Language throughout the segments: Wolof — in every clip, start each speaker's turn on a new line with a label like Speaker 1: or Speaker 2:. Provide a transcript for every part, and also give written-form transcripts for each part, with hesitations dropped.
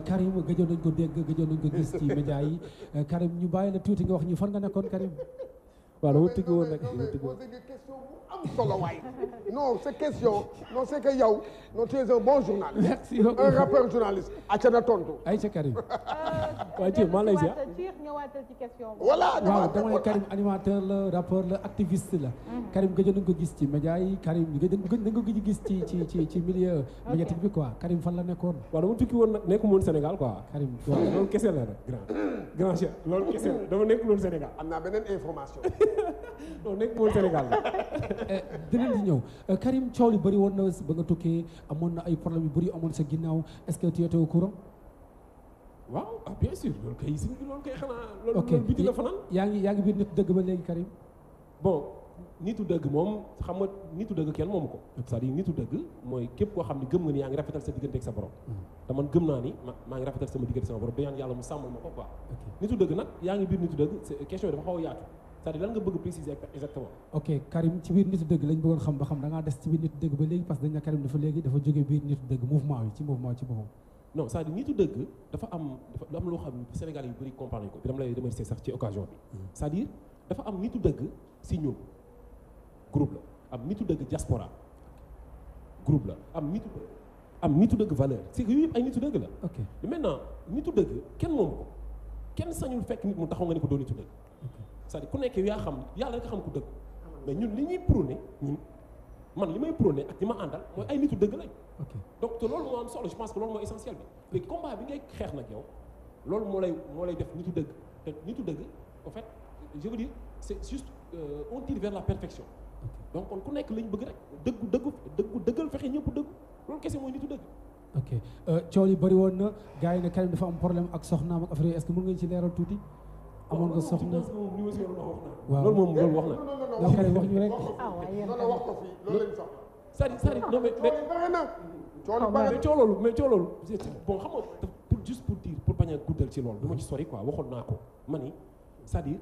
Speaker 1: Karim gëjoon nañ ko dégg gëjoon nañ ko gis ci média yi Karim ñu bàyyi la tuuti nga wax ñu fan nga nekkoon Karim.
Speaker 2: waaw dama tëgg woon nag
Speaker 3: question bu am solo waay non c'est question non c'est que yow non tu es un bon journaliste.
Speaker 1: Merci beaucoup
Speaker 3: un rappeur journaliste. acca na tontu.
Speaker 1: Aïcha Karim.
Speaker 2: waaw Thiel maa lay ziar.
Speaker 4: ñëwaatal ci question bi.
Speaker 3: voilà
Speaker 1: waaw dama ne Karim animateur la rappeur la activiste la. Karim gëjoon nañ ko gis ci média yi Karim gëj nañ ko gis ci milieu médiatique bi quoi Karim fan la nekkoon.
Speaker 2: waaw dama tukki woon nag nekkuma woon Sénégal quoi.
Speaker 1: Karim
Speaker 2: waaw loolu kese la rek grand chef loolu kese la dama nekkul woon Sénégal.
Speaker 3: am naa beneen information.
Speaker 2: non nekkuma woon Sénégal la.
Speaker 1: dinañ di ñëw Karim coow li bëri woon na ba nga tukkee amoon na ay problème yu bëri amoon sa ginnaaw est-ce que tu étais au courant.
Speaker 2: waaw ah bien sûr loolu kay si loolu kay xanaa.
Speaker 1: ok
Speaker 2: loolu biti la fanaan.
Speaker 1: yaa ngi biir nit dëgg ba léegi Karim.
Speaker 2: bon nitu dëgg moom xam nga nitu dëgg kenn moomu ko. c'est-à-dire nitu dëgg mooy képp koo xam ne gëm nga ni yaa ngi rafetal sa diggante ak sa borom. te man gëm naa ni maa ngi rafetal sama diggante sama borom dayaan yàlla mu sàmmal ma ko quoi. nitu dëgg nag yaa ngi biir nitu dëgg question yi dafa xaw a yaatu c'est-à-dire lan nga bëgg préciser exactement.
Speaker 1: ok Karim ci biir nitu dëgg lañ bëggoon xam ba xam da ngaa des ci biir nitu dëgg ba léegi parce que dañ ne Karim dafa léegi dafa jógee biir nitu dëgg mouvement bi ci boppam.
Speaker 2: non c'est-à-dire nitu dëgg dafa am loo xam ne Sénégal yu bëri comprendre ko dama lay remercier sax ci occasion bi c'est-à-dire dafa am nitu dëgg si ñun groupe la am nitu dëgg diaspora groupe la am nitu dëgg valeur c'est que yooyu yëpp ay nitu dëgg la.
Speaker 1: ok
Speaker 2: maintenant nitu dëgg kenn moomu ko kenn sañul fekk nit mu taxaw nga ni ko doo nitu dëgg c'est-à-dire ku nekk yaa xam yàlla nga xam ku dëgg mais ñun li ñuy prôné ñun man li may prôné ak ñi ma àndal mooy ay nitu dëgg lañ.
Speaker 1: ok
Speaker 2: donc te loolu moo am solo je pense que loolu mooy essentiel bi léegi combat bi ngay xeex nag yow loolu moo lay def nitu dëgg te nitu dëgg en fait je veux dire c'est juste on tire vers la perfection donc kon ku nekk lañ bëgg rek dëggal fexe ñëpp dëgg loolu kese mooy nitu dëgg.
Speaker 1: ok coow yi bëri woon na gars yi ne Karim dafa am problème ak soxnaam ak affaire yi est-ce que mën nga ci leeral tuuti. amoon nga soxna waaw
Speaker 2: loolu moom loolu wax na.
Speaker 1: donc Karim wax ñu rek.
Speaker 3: loolu wax ko fii loolu lañ soxla.
Speaker 2: c'est-à-dire non mais coow loolu bon xam nga pour bañ a guddal ci loolu du ma ci sori quoi waxoon naa ko ma ni c'est-à-dire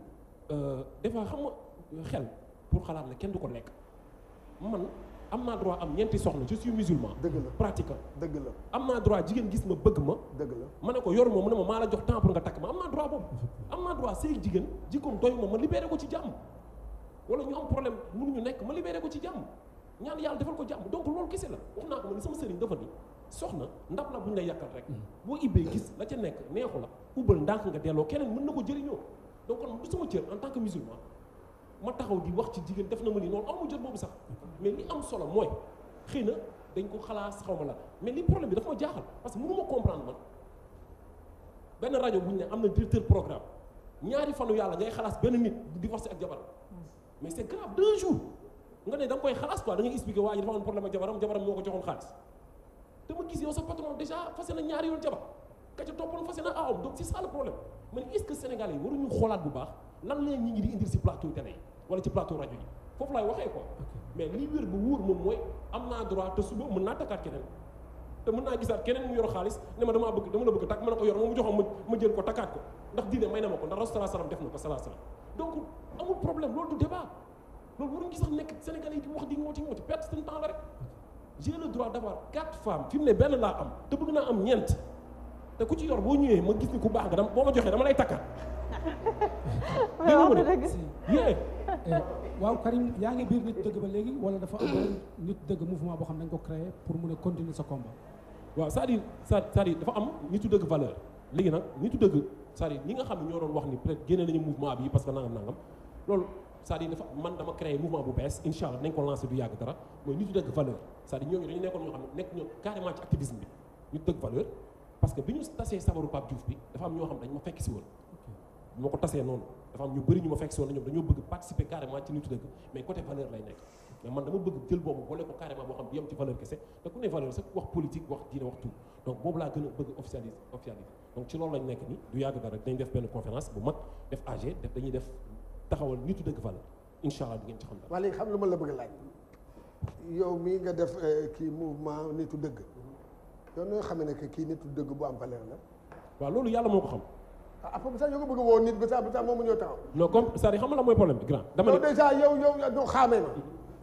Speaker 2: des fois xam nga xel pour xalaat la kenn du ko lekk man am naa droit am ñeenti soxna je suis musulman.
Speaker 3: dëgg la
Speaker 2: pratiquant.
Speaker 3: dëgg la
Speaker 2: am naa droit jigéen gis ma bëgg ma.
Speaker 3: dëgg la
Speaker 2: ma ne ko yor ma mu ne ma maa la jox temps pour nga takk ma am naa droit boobu. am naa droit sëy jigéen jikkoom doy ma libéré ko ci jàmm wala ñu am problème mënuñu nekk ma libéré ko ci jàmm ñaan yàlla defal ko jàmm donc loolu kese la wax naa ko ma ni sama sëriñ dafa ni soxna ndab la bu ñu lay yàqal rek boo ibbee gis la ca nekk neexu la ubbal ndànk nga delloo keneen mën na ko jëriñoo donc kon du sama cër en tant que musulman ma taxaw di wax ci jigéen def na ma ni noonu amu jot boobu sax mais li am solo mooy xëy na dañ ko xalaas xaw ma la mais li problème bi dafa ma jaaxal parce que mënu ma comprendre man benn rajo bu ñu ne am na directeur programme ñaari fanu yàlla ngay xalaas benn nit di divorcé ak jabaram mais c'est grave 2 jours nga ne da nga koy xalaas quoi da ngay expliqué waa ji dafa am problème ak jabaram moo ko joxoon xaalis te ma gis yow sa patron déjà fase na ñaari yoon jabar ka ca toppoon fase na aawam donc c'est ça le problème man est-ce que Sénégalais yi waruñu xoolaat bu baax lan la ñi ngi di indil ci plateau télé yi wala ci plateau rajo yi foofu laay waxee quoi mais li wér bu wóor moom mooy am naa droit te suba mën naa takkaat keneen te mën naa gisaat keneen mu yor xaalis ne ma dama la bëgg takk ma ne ko yor moom mu joxoon ma jël ko takkaat ko ndax diine may na ma ko ndax Rasul sallallahu alayhi wasallam def na ko sallallahu alayhi wasallam donc amul problème loolu du débat loolu waruñu gis sax nekk Sénégalais yi di wax di ngoo ci perte seen temps la rek j'ai le droit d'avoir 4 femmes fi mu ne benn laa am te bëgg naa am ñeent te ku ci yor boo ñëwee ma gis ni ku baax nga boo ma joxee dama lay takkaat
Speaker 1: waaw Karim yaa ngi biir nit dëgg ba léegi wala dafa am nit dëgg mouvement boo xam ne dañ ko créé pour mun a continuer sa combat.
Speaker 2: waaw c'est-à-dire dafa am nitu dëgg valeur léegi nag nitu dëgg c'est-à-dire ñi nga xam ne ñoo doon wax ni peut-être génne nañu mouvement bi parce que nangam loolu c'est-à-dire dafa man dama créé mouvement bu bees incha allah nañ ko lancé du yàgg dara mooy nitu dëgg valeur c'est-à-dire ñooñu dañu nekkoon ñoo xam ne nekk ñoo carrément ci activisme bi nitu dëgg valeur parce que bi ñu tasee sabaru Pape Diouf bi dafa am ñoo xam dañ ma fekk si woon moo ko tasee noonu dafa am ñu bëri ñu ma fekk si woon ñoom dañoo bëgg participer carrément ci nitu dëgg mais côté valeur lay nekk mais man dama bëgg jël boobu boole ko carrément boo xam du yem ci valeur kese te ku ne valeur sax wax politique wax diine wax tout donc boobu laa gën a bëgg officialiser donc ci loolu lañ nekk ni du yàgg dara dañ def benn conférence bu mag def AG dañuy def taxawal nitu dëgg valeur incha allah di ngeen ci xam dara.
Speaker 3: waa léegi xam lu ma la bëgg a laaj yow mii nga def kii mouvement nitu dëgg yow noo xamee ne que kii nitu dëgg bu am valeur la.
Speaker 2: waaw loolu yàlla moo ko xam.
Speaker 3: après ça yow nga bëgg a woo nit ba saa moom mu ñëw taxaw.
Speaker 2: non comme c'est-à-dire xam nga la mooy problème bi grand. dama ne
Speaker 3: déjà yow doo xaamee ma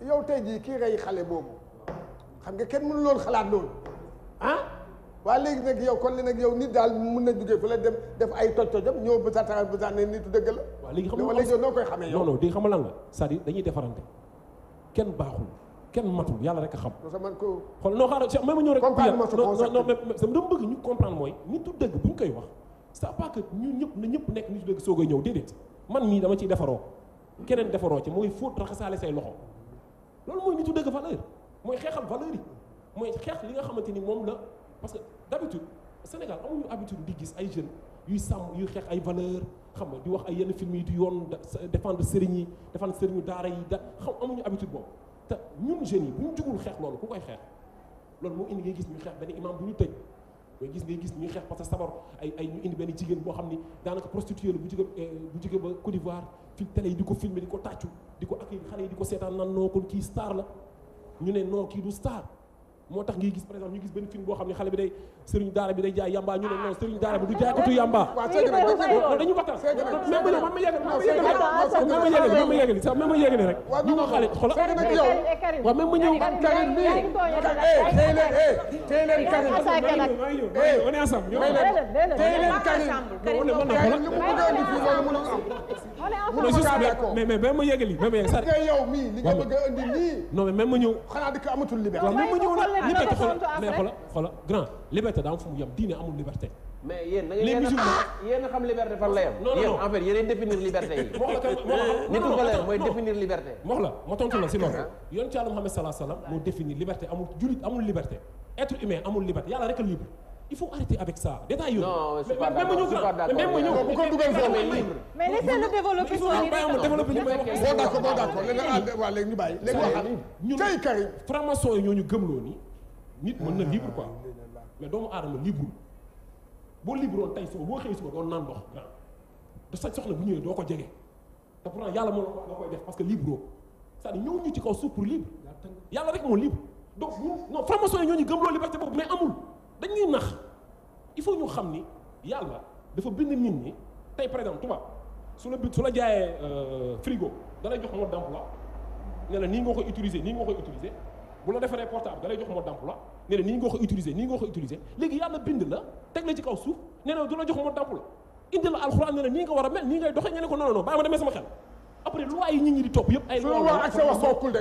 Speaker 3: yow tey jii kii rey xale boobu xam nga kenn mënu loon xalaat loolu ah waa léegi nag yow kon li nag yow nit daal mun na jógee fu la dem def ay toj-tojam ñëw ba sa taxaw ba sa ne nitu dëgg la.
Speaker 2: waaw léegi xam nga
Speaker 3: wala yow noo koy xamee yow.
Speaker 2: non non di xam nga lan la c'est-à-dire dañuy defarante kenn baaxul kenn matul yàlla rek a xam.
Speaker 3: non man ko.
Speaker 2: xool non xaaral même ma ñëw rek.
Speaker 3: comprendre ma sa concept
Speaker 2: non mais dama bëgg ñu comprendre mooy nitu dëgg bu ñu koy wax c'est pas que ñun ñëpp na ñëpp nekk nitu dëgg soog a ñëw déedéet man mii dama ciy defaroo keneen defaroo ci mooy fóot raxasaale say loxo loolu mooy nitu dëgg valeur mooy xeexal valeur yi mooy xeex li nga xamante ni moom la parce que d'habitude Sénégal amuñu habitude di gis ay jeunes yuy sàmm yuy xeex ay valeur xam nga di wax ay yenn film yi du yoon défendre sëriñ yi défendre sëriñu daara yi xam amuñu habitude boobu te ñun jeunes yi bu ñu jugul xeex loolu ku koy xeex loolu moo indi ngay gis ñu xeex benn imam bu ñu tëj ngay gis ñuy xeex parce que sabar ay ñu indi benn jigéen boo xam ni daanaka prostituée la bu jóge ba Côte d'Ivoire fi télé yi di ko filmer di ko tàccu di ko accueillir xale yi di ko seetaan nan noo kon kii star la ñu ne non kii du star moo tax ngay gis par exemple ñu gis benn film boo xam ne xale bi day sëriñ daara bi day jaay yamba ñu ne non sëriñ daara bi du jaay ko tu yamba dañu waxtaan même ba ñëw man ma yeggali sax même ma yeggali rek ñu nga xale xola waaw même ma ñëw Karim bi tey leen Karim on est ensemble tey leen Karim mais même ma yeggali
Speaker 3: yow mii li nga bëgg a indi nii
Speaker 2: non mais même ma ñëw
Speaker 3: xanaa di ko amatul liberté
Speaker 2: waaw même ma ñëw la liberté xola grand liberté daa am fu mu yem diine amul liberté.
Speaker 4: mais yéen da ngeen a xam liberté fan la yem. yéen en fait yéen définir liberté yi. nitu valeur mooy définir liberté.
Speaker 2: ma tontu la si loolu. yoon ci Yàlla Muhammad sallallahu alayhi wasallam moo définir liberté amul julit amul liberté être humain amul liberté yàlla rek a libre. il faut arrêter avec ça détail yooyu.
Speaker 4: non je suis pas d'accord
Speaker 2: même ma ñëw
Speaker 3: bu ko dugal foofu libre.
Speaker 5: mais laissez-le développer
Speaker 3: bon d'accord waaw léegi ñu bàyyi léegi waxal
Speaker 2: ñun
Speaker 3: tey Karim
Speaker 2: franc-maçon yi ñoo ñu gëmloo ni nit mën na libre quoi mais doomu aadama libre boo libre woon tey suba boo xëyee suba doon naan ndox te sa soxla bu ñëwee doo ko jege te pourtant yàlla moo la koy def parce que libre c'est-à-dire ñëw ñu ci kaw suuf pour libre yàlla rek moo libre donc non franc-maçon yi ñoo ñu gëmloo liberté boobu mais amul dañuy nax il faut ñu xam ni yàlla dafa bind nit ñi tey par exemple tubaab su la jaayee frigo da lay jox mode d'emploi ne la nii nga koy utiliser nii nga koy utiliser bu la defaree portable da lay jox mode d'emploi ne la nii nga koy utiliser nii nga koy utiliser léegi yàlla bind la teg la ci kaw suuf ne la du la jox mode d'emploi indi la alxuraan ne la nii nga war a mel nii ngay doxee ñu ne ko non non bàyyi ma demee sama xel après loi yi nit ñi di topp yëpp ay loi
Speaker 3: wax ak sa wax bokkul de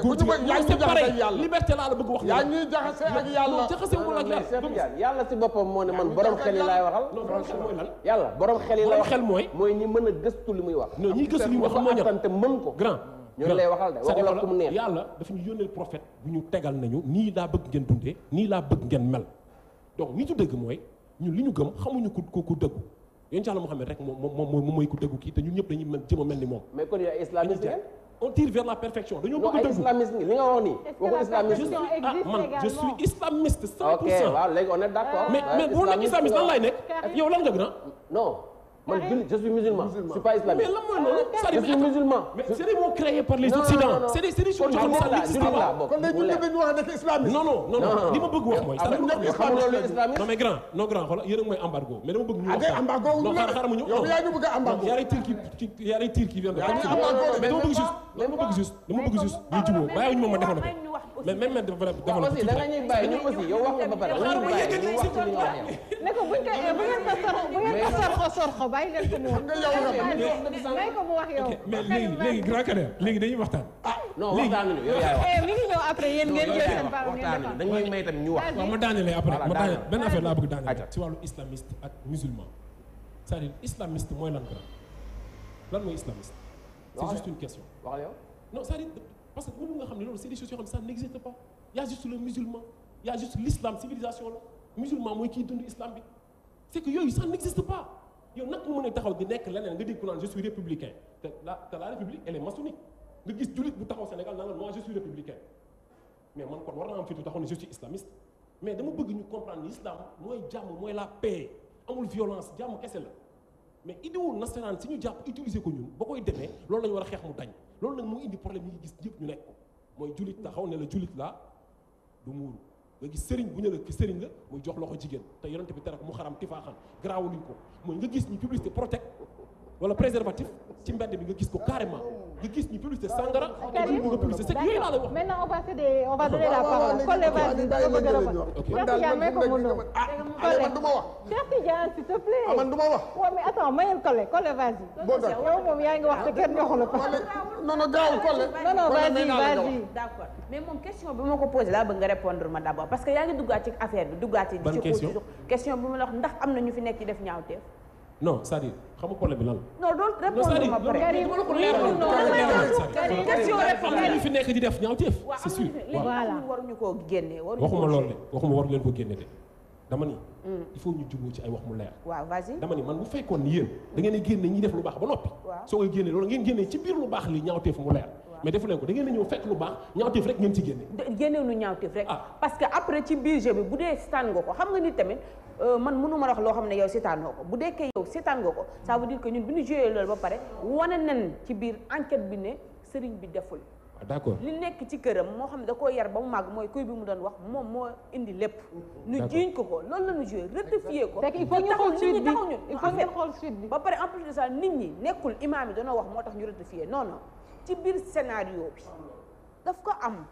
Speaker 2: c'est pareil liberté laa la bëgg wax
Speaker 3: yaa ñuy jaxase ak yàlla
Speaker 2: jaxase wu ak
Speaker 4: yàlla si boppam moo ne man borom xel yi laay waxal
Speaker 2: non borom xel mooy lan
Speaker 4: yàlla borom xel yi lay wax
Speaker 2: xel mooy
Speaker 4: ñi mën a gëstu li muy wax
Speaker 2: non ñi gëstu li muy wax moo ñor
Speaker 4: te mën ko
Speaker 2: grand
Speaker 4: ñooñu lay waxal de waxu la ku mu neex
Speaker 2: yàlla dafa ñu yónneel prophète bu ñu tegal nañu nii laa bëgg ngeen dundee nii laa bëgg ngeen mel donc nitu dëgg mooy ñun li ñu gëm xamuñu ku dëggu yéen ci Yàlla Muhammad rek moom mooy ku dëggu kii te ñun ñëpp dañuy jëm a mel ni moom
Speaker 4: mais kon yow islamiste ngeen
Speaker 2: on tire vers la perfection dañoo bëgg a dëggu
Speaker 4: islamiste li nga wax nii waxu islamiste
Speaker 2: je suis islamiste 100%.
Speaker 4: ok waaw léegi on est d'accord
Speaker 2: mais boo nekk islamiste lan lay nekk yow lan nga grand
Speaker 4: non man je suis musulman je suis pas islamiste
Speaker 2: mais lan mooy loolu
Speaker 4: je suis musulman
Speaker 2: mais c'est des mots créés par les occidents c'est des choses yoo xam ne ça n'existe pas
Speaker 3: kon léegi ñun dañu wax nekk islamiste
Speaker 2: non li ma bëgg wax mooy
Speaker 4: non
Speaker 2: mais grand xoolal yéen a mooy embargo mais dama bëgg ñu waxtaan
Speaker 3: embargo
Speaker 2: non xaaral ma ñëw
Speaker 3: yow yaa ñu bëgg a embargo
Speaker 2: y a des tirs qui viennent de mais dama bëgg juste ñu jubóo bàyyiwuñu ma développé mais même développé
Speaker 4: aussi da nga ñuy bàyyi ñu aussi yow wax nga ba pare da nga ñuy bàyyi ñu wax ci li nga wax yow
Speaker 5: ne ko bu ngeen ko sorxo bàyyi leen ko mu wax may ko mu wax yow
Speaker 2: mais léegi grand Kader léegi dañuy waxtaan
Speaker 4: non waxtaanuñu yow yaay wax
Speaker 5: mi ngi ñëw après yéen ngeen jël seen parole
Speaker 4: waxtaanuñu dañuy may tamit ñu wax
Speaker 2: waaw ma daanelee après ma daaneel benn affaire laa bëgg daaneel ci wàllu islamiste ak musulman c'est-à-dire islamiste mooy lan grand lan mooy islamiste c'est juste une question
Speaker 4: wax yow
Speaker 2: non c'est-à-dire parce que boobu nga xam ne loolu c'est des choses yoo xam ne ça n'existe pas y a juste le musulman y a juste l'islam civilisation la musulman mooy kii dund islam bi c'est que yooyu ça n'existe pas yow nag mu mën a taxaw di nekk leneen nga dégg ku naan je suis républicain te la république elle est maçonnique nga gis jullit bu taxaw Sénégal naan la moi je suis républicain mais man kon war naa am fitu taxaw ne je suis islamiste mais dama bëgg ñu comprendre l'islam mooy jàmm mooy la paix amul violence jàmm kese la mais idéo nasaraan si ñu jàpp utiliser ko ñun ba koy demee loolu la ñu war a xeex mu dañ loolu nag moo indi problème yi gis yëpp ñu nekk ko mooy jullit taxaw ne la jullit laa du muuru nga gis sëriñ bu ñu la ki sëriñ la muy jox loxo jigéen te yonente bi tere ko mu xaram tifaaxan garaawuluñ ko mooy nga gis ñu publicité protect wala préservatif ci mbedd bi nga gis ko carrément nga gis ñu publicité sangara nga publicité c'est yooyu laa lay wax.
Speaker 5: maintenant on va donner la parole. Collé vas-y da nga bëgg a wax. Cheikh Tidiane may ko mu ñëw.
Speaker 3: man du ma wax.
Speaker 5: Cheikh Tidiane s'il te plaît.
Speaker 3: man du ma wax.
Speaker 5: waaw mais attends mayel Collé vas-y. yow moom yaa ngi wax te kenn joxu la ko.
Speaker 3: non gaawul Collé.
Speaker 5: non vas-y.
Speaker 6: d'accord mais moom question bi ma ko posé laa bëgg nga répondre ma d'abord parce que yaa ngi duggaat ci affaire bi duggaat ci.
Speaker 2: ban question
Speaker 6: question bi ma la wax ndax am na ñu fi nekk ci def ñaawteef.
Speaker 2: non c'est-à-dire xam nga problème bi lan la.
Speaker 6: non loolu répondre ma pare.
Speaker 2: dama la ko leeral
Speaker 6: question
Speaker 2: am na ñu fi nekk di def ñaawteef c'est sûr
Speaker 6: voilà waruñu koo génne
Speaker 2: waxuma loolu de waxuma waru leen ko génne de dama ni il faut ñu jubóo ci ay wax mu leer
Speaker 6: waaw vas-y
Speaker 2: dama ni man bu fekkoon ni yéen da ngeen di génne ñi def lu baax ba noppi soo koy génne loolu ngeen génne ci biir lu baax li ñaawteef mu leer mais defu leen ko da ngeen a ñëw fekk lu baax ñaawteef rek ngeen ci génne
Speaker 6: génnewuñu ñaawteef rek parce que après ci biir jeu bi bu dee seetaan nga ko xam nga ni tamit man mënuma wax loo xam ne yow seetaanoo ko bu deekee yow seetaan nga ko ça veut dire que ñun bu ñu joué loolu ba pare wane nañ ci biir enquête bi ne sëriñ bi deful
Speaker 2: d'accord
Speaker 6: li nekk ci këram moo xam ne da koo yar ba mu màgg mooy kuy bi mu doon wax moom moo indi lépp ñu jiiñ ko loolu la ñu joué rectifié ko
Speaker 5: il faut ñu xool suite bi il faut ñu xool suite bi
Speaker 6: ba pare en plus de ça nit ñi nekkul imaam yi doona wax moo tax ñu rectifié non non ci biir scénario bi daf ko am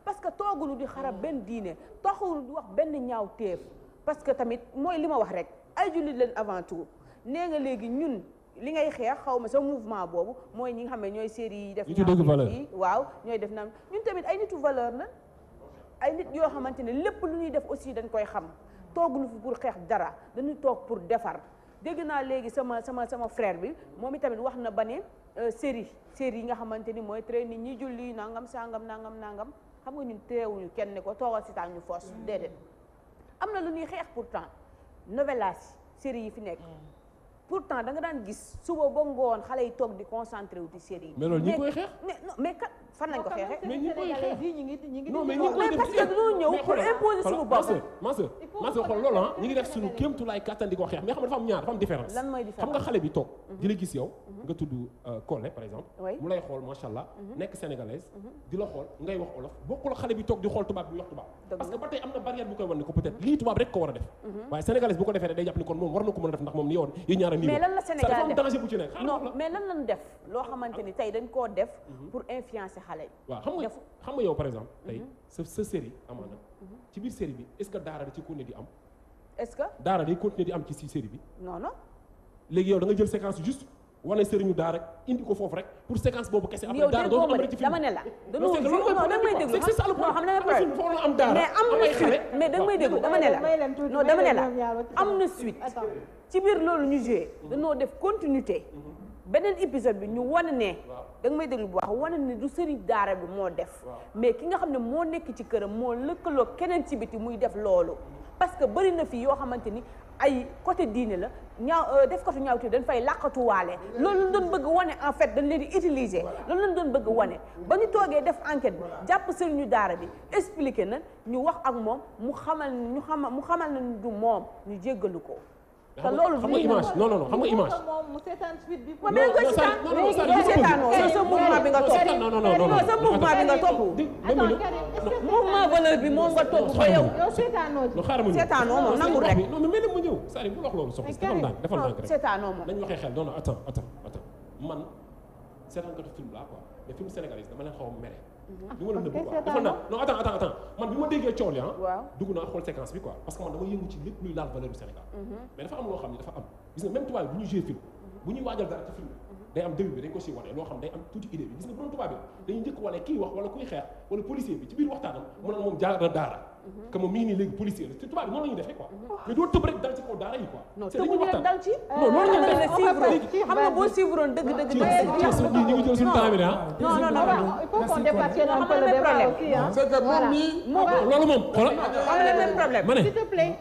Speaker 6: parce que toogulu di xarab benn diine taxul di wax benn ñaaw téef parce que tamit mooy li ma wax rek ay jullit leen avant tout nee nga léegi ñun li ngay xeex xaw ma sa mouvement boobu mooy ñi nga xam ne ñooy série yi def yi waaw ñooy def na ñun tamit ay nitu valeur la ay nit yoo xamante ne lépp lu ñuy def aussi dañ koy xam toogulu fi pour xeex dara dañuy toog pour defar dégg naa léegi sama frère bi moom itamit wax na ba ne série yi nga xamante ni mooy traité nit ñi julli nangam sangam nangam xam nga ñun teewuñu kenn ne ko toogal si taan ñu force déedéet am na lu ñuy xeex pourtant novelas série yi fi nekk pourtant da nga daan gis suba ba ngoon xale yi toog di concentré wu ci série yi.
Speaker 2: mais loolu ñi koy xeex.
Speaker 6: mais kat fan lañ ko xeexee.
Speaker 2: mais ñi koy xeex
Speaker 5: non
Speaker 2: mais ñi koy def
Speaker 6: parce que dañoo ñëw pour imposer suñu bopp.
Speaker 2: ma sœur xool loolu ñi ngi def suñu kéemtulaay kattan di ko xeex mais xam nga dafa am ñaar dafa am différence.
Speaker 6: lan mooy différence
Speaker 2: xam nga xale bi toog di la gis yow nga tudd Collé par exemple mu lay xool macha allah nekk sénégalaise di la xool ngay wax olof bokkul xale bi toog di xool tubaab bi wax tubaab parce que ba tey am na barrière bu koy wan ni ko peut-être lii tubaab rek ko war a def waaye sénégalaise bu ko defee day jàpp ni kon moom war na ko mën a def ndax moom ni yow yi ñaara nii
Speaker 6: mais lan la Sénégal def
Speaker 2: danger bu ci nekk
Speaker 6: non mais lan lañ def loo xamante ni tey dañ koo def pour influencer xale yi
Speaker 2: waaw xam nga yow par exemple tey sa série amaana ci biir série bi est-ce que daara da ci continuer di am
Speaker 6: est-ce que
Speaker 2: daara day continuer di am ci série bi
Speaker 6: non
Speaker 2: léegi yow da nga jël séquence juste wane sëriñu daara indi ko foofu rek pour séquence boobu kese après
Speaker 6: yow
Speaker 2: daara doo am rek ci film
Speaker 6: dama ne la dañoo non da nga may déglu
Speaker 2: c'est ça le problème foofu la am daara
Speaker 6: mais am na suite mais da nga may déglu dama ne la non dama ne la am na suite ci biir loolu ñu joué dañoo def continuité beneen épisode bi ñu wane ne da nga may déglu bu wax wane ne du sëriñ daara bi moo def mais ki nga xam ne moo nekk ci këram moo lëkkaloo keneen ci biti muy def loolu parce que bëri na fii yoo xamante ni ay côté diine la def côté ñaawte dañ fay làqatuwaale loolu lañ doon bëgg wane en fait dañ leen di utiliser loolu lañ doon bëgg wane ba ñu toogee def enquête bi jàpp sëriñu daara bi expliqué na ñu wax ak moom mu xamal na du moom ñu jéggalu ko te loolu
Speaker 2: xam nga image non xam nga image
Speaker 5: mu seetaan suite bi
Speaker 6: mais nga seetaanoo sa mouvement bi nga topp
Speaker 2: non
Speaker 6: sa mouvement bi nga topp mouvement valeur bi moom nga topp ba yow seetaanoo moom nangul rek
Speaker 2: non mais mel mu ñëw c'est-à-dire bu wax loolu soxna defal ndànk rek
Speaker 6: seetaanoo moom
Speaker 2: nañ waxee xel non attends man seetaan katu film laa quoi mais film sénégalais dama leen xaw a mere bi ma la nëbb quoi defal ndànk non attends man bi ma déggee coow li dugg naa xool séquence bi quoi parce que man dama yëngu ci lépp luy laal valeur du Sénégal mais dafa am loo xam ne dafa am gis nga même tubaab bi bu ñu joué film bu ñuy waajal dara ci film day am début bi dañ ko si wane loo xam day am tuuti idée bi gis nga bu doon tubaab bi dañuy njëkk wane kii wax wala kuy xeex wala policier bi ci biir waxtaanam mu naan moom jaar na daara que moom mi ngi nii léegi policier la te tubaab bi noonu la ñuy defee quoi mais doo tëb rek dal ci kaw daara yi quoi
Speaker 6: non tëbuñu rek dal ci
Speaker 2: non loolu ngeen def
Speaker 6: xam nga boo suivroon dëgg
Speaker 2: ñu ngi jël suñu temps bi
Speaker 6: non
Speaker 5: il faut qu'on dépasse un peu le débat aussi
Speaker 3: c'est que moom mii
Speaker 2: loolu moom xoolal
Speaker 6: am le même problème
Speaker 2: ma ne
Speaker 5: s'il te plaît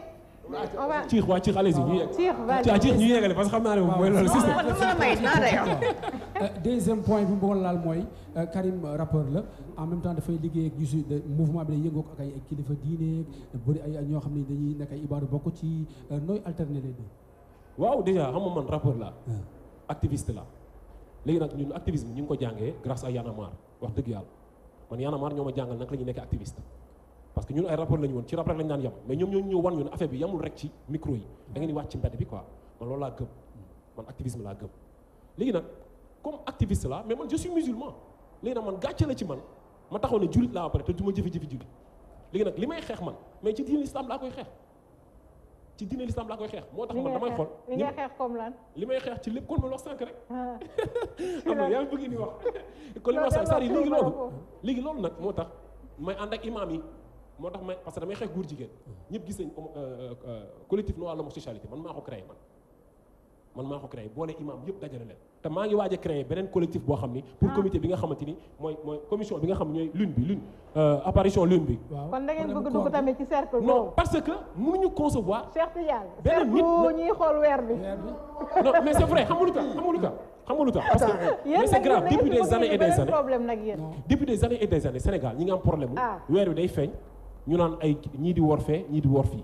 Speaker 2: ciix allez-y ñu yegg ñu yeggale parce que xam naa ne moom mooy loolu système
Speaker 1: deuxième point bi mu bëggoon laal mooy Karim rappeur la en même temps dafay liggéey ak gisu mouvement bi day yëngoo ak ay kilifa diine bëri ay ñoo xam ne dañuy nekk ay ibaadu bokk ci nooy alterner les deux
Speaker 2: waaw déjà xam nga man rappeur la activiste la léegi nag ñun activisme ñu ngi ko jàngee grâce à Y'en a marre wax dëgg yàlla man Y'en a marre ñoo ma jàngal naka la ñuy nekk activiste parce que ñun ay rapport lañu woon ci rap rek lañu daan yam mais ñoom ñoo ñëw wan ñun affaire bi yamul rek ci micro yi da ngeen di wàcc ci mbedd bi quoi man loolu laa gëm man activisme laa gëm léegi nag comme activiste la mais man je suis musulman léegi nag man gàcce la ci man ma taxaw ne jullit laa ba pare te du ma jëfe-jëfe jullit léegi nag li may xeex man mais ci diine l'islam laa koy xeex ci diine l'islam laa koy xeex moo tax man damay xool
Speaker 5: li ngay xeex comme lan
Speaker 2: li may xeex ci lépp kon ma wax sànq rek xam nga yaa ngi bëgg ni wax kon li ma wax sànq c'est-à-dire léegi loolu nag moo tax may ànd ak imam yi moo tax may parce que damay xeex góor jigéen ñëpp gis nañ collectif noir l'homosexualité man maa ko créé man maa ko créé boole imam yëpp dajale leen te maa ngi waaj a créé beneen collectif boo xam ni pour comité bi nga xamante ni mooy commission bi nga xam ñooy lune apparition lune bi
Speaker 5: kon da ngeen bëgg dugg tamit ci cercle boobu
Speaker 2: non parce que mënuñu concevoir
Speaker 5: Cheikh Tidiane
Speaker 2: benn nit
Speaker 5: ñuy xool weer bi
Speaker 2: non mais c'est vrai xam nga lu tax parce que mais c'est grave depuis des années et des années
Speaker 5: problème nag yéen
Speaker 2: depuis des années et des années Sénégal ñi nga am problème weer bi day feeñ ñu naan ay ñii di wor fee ñii di wor fii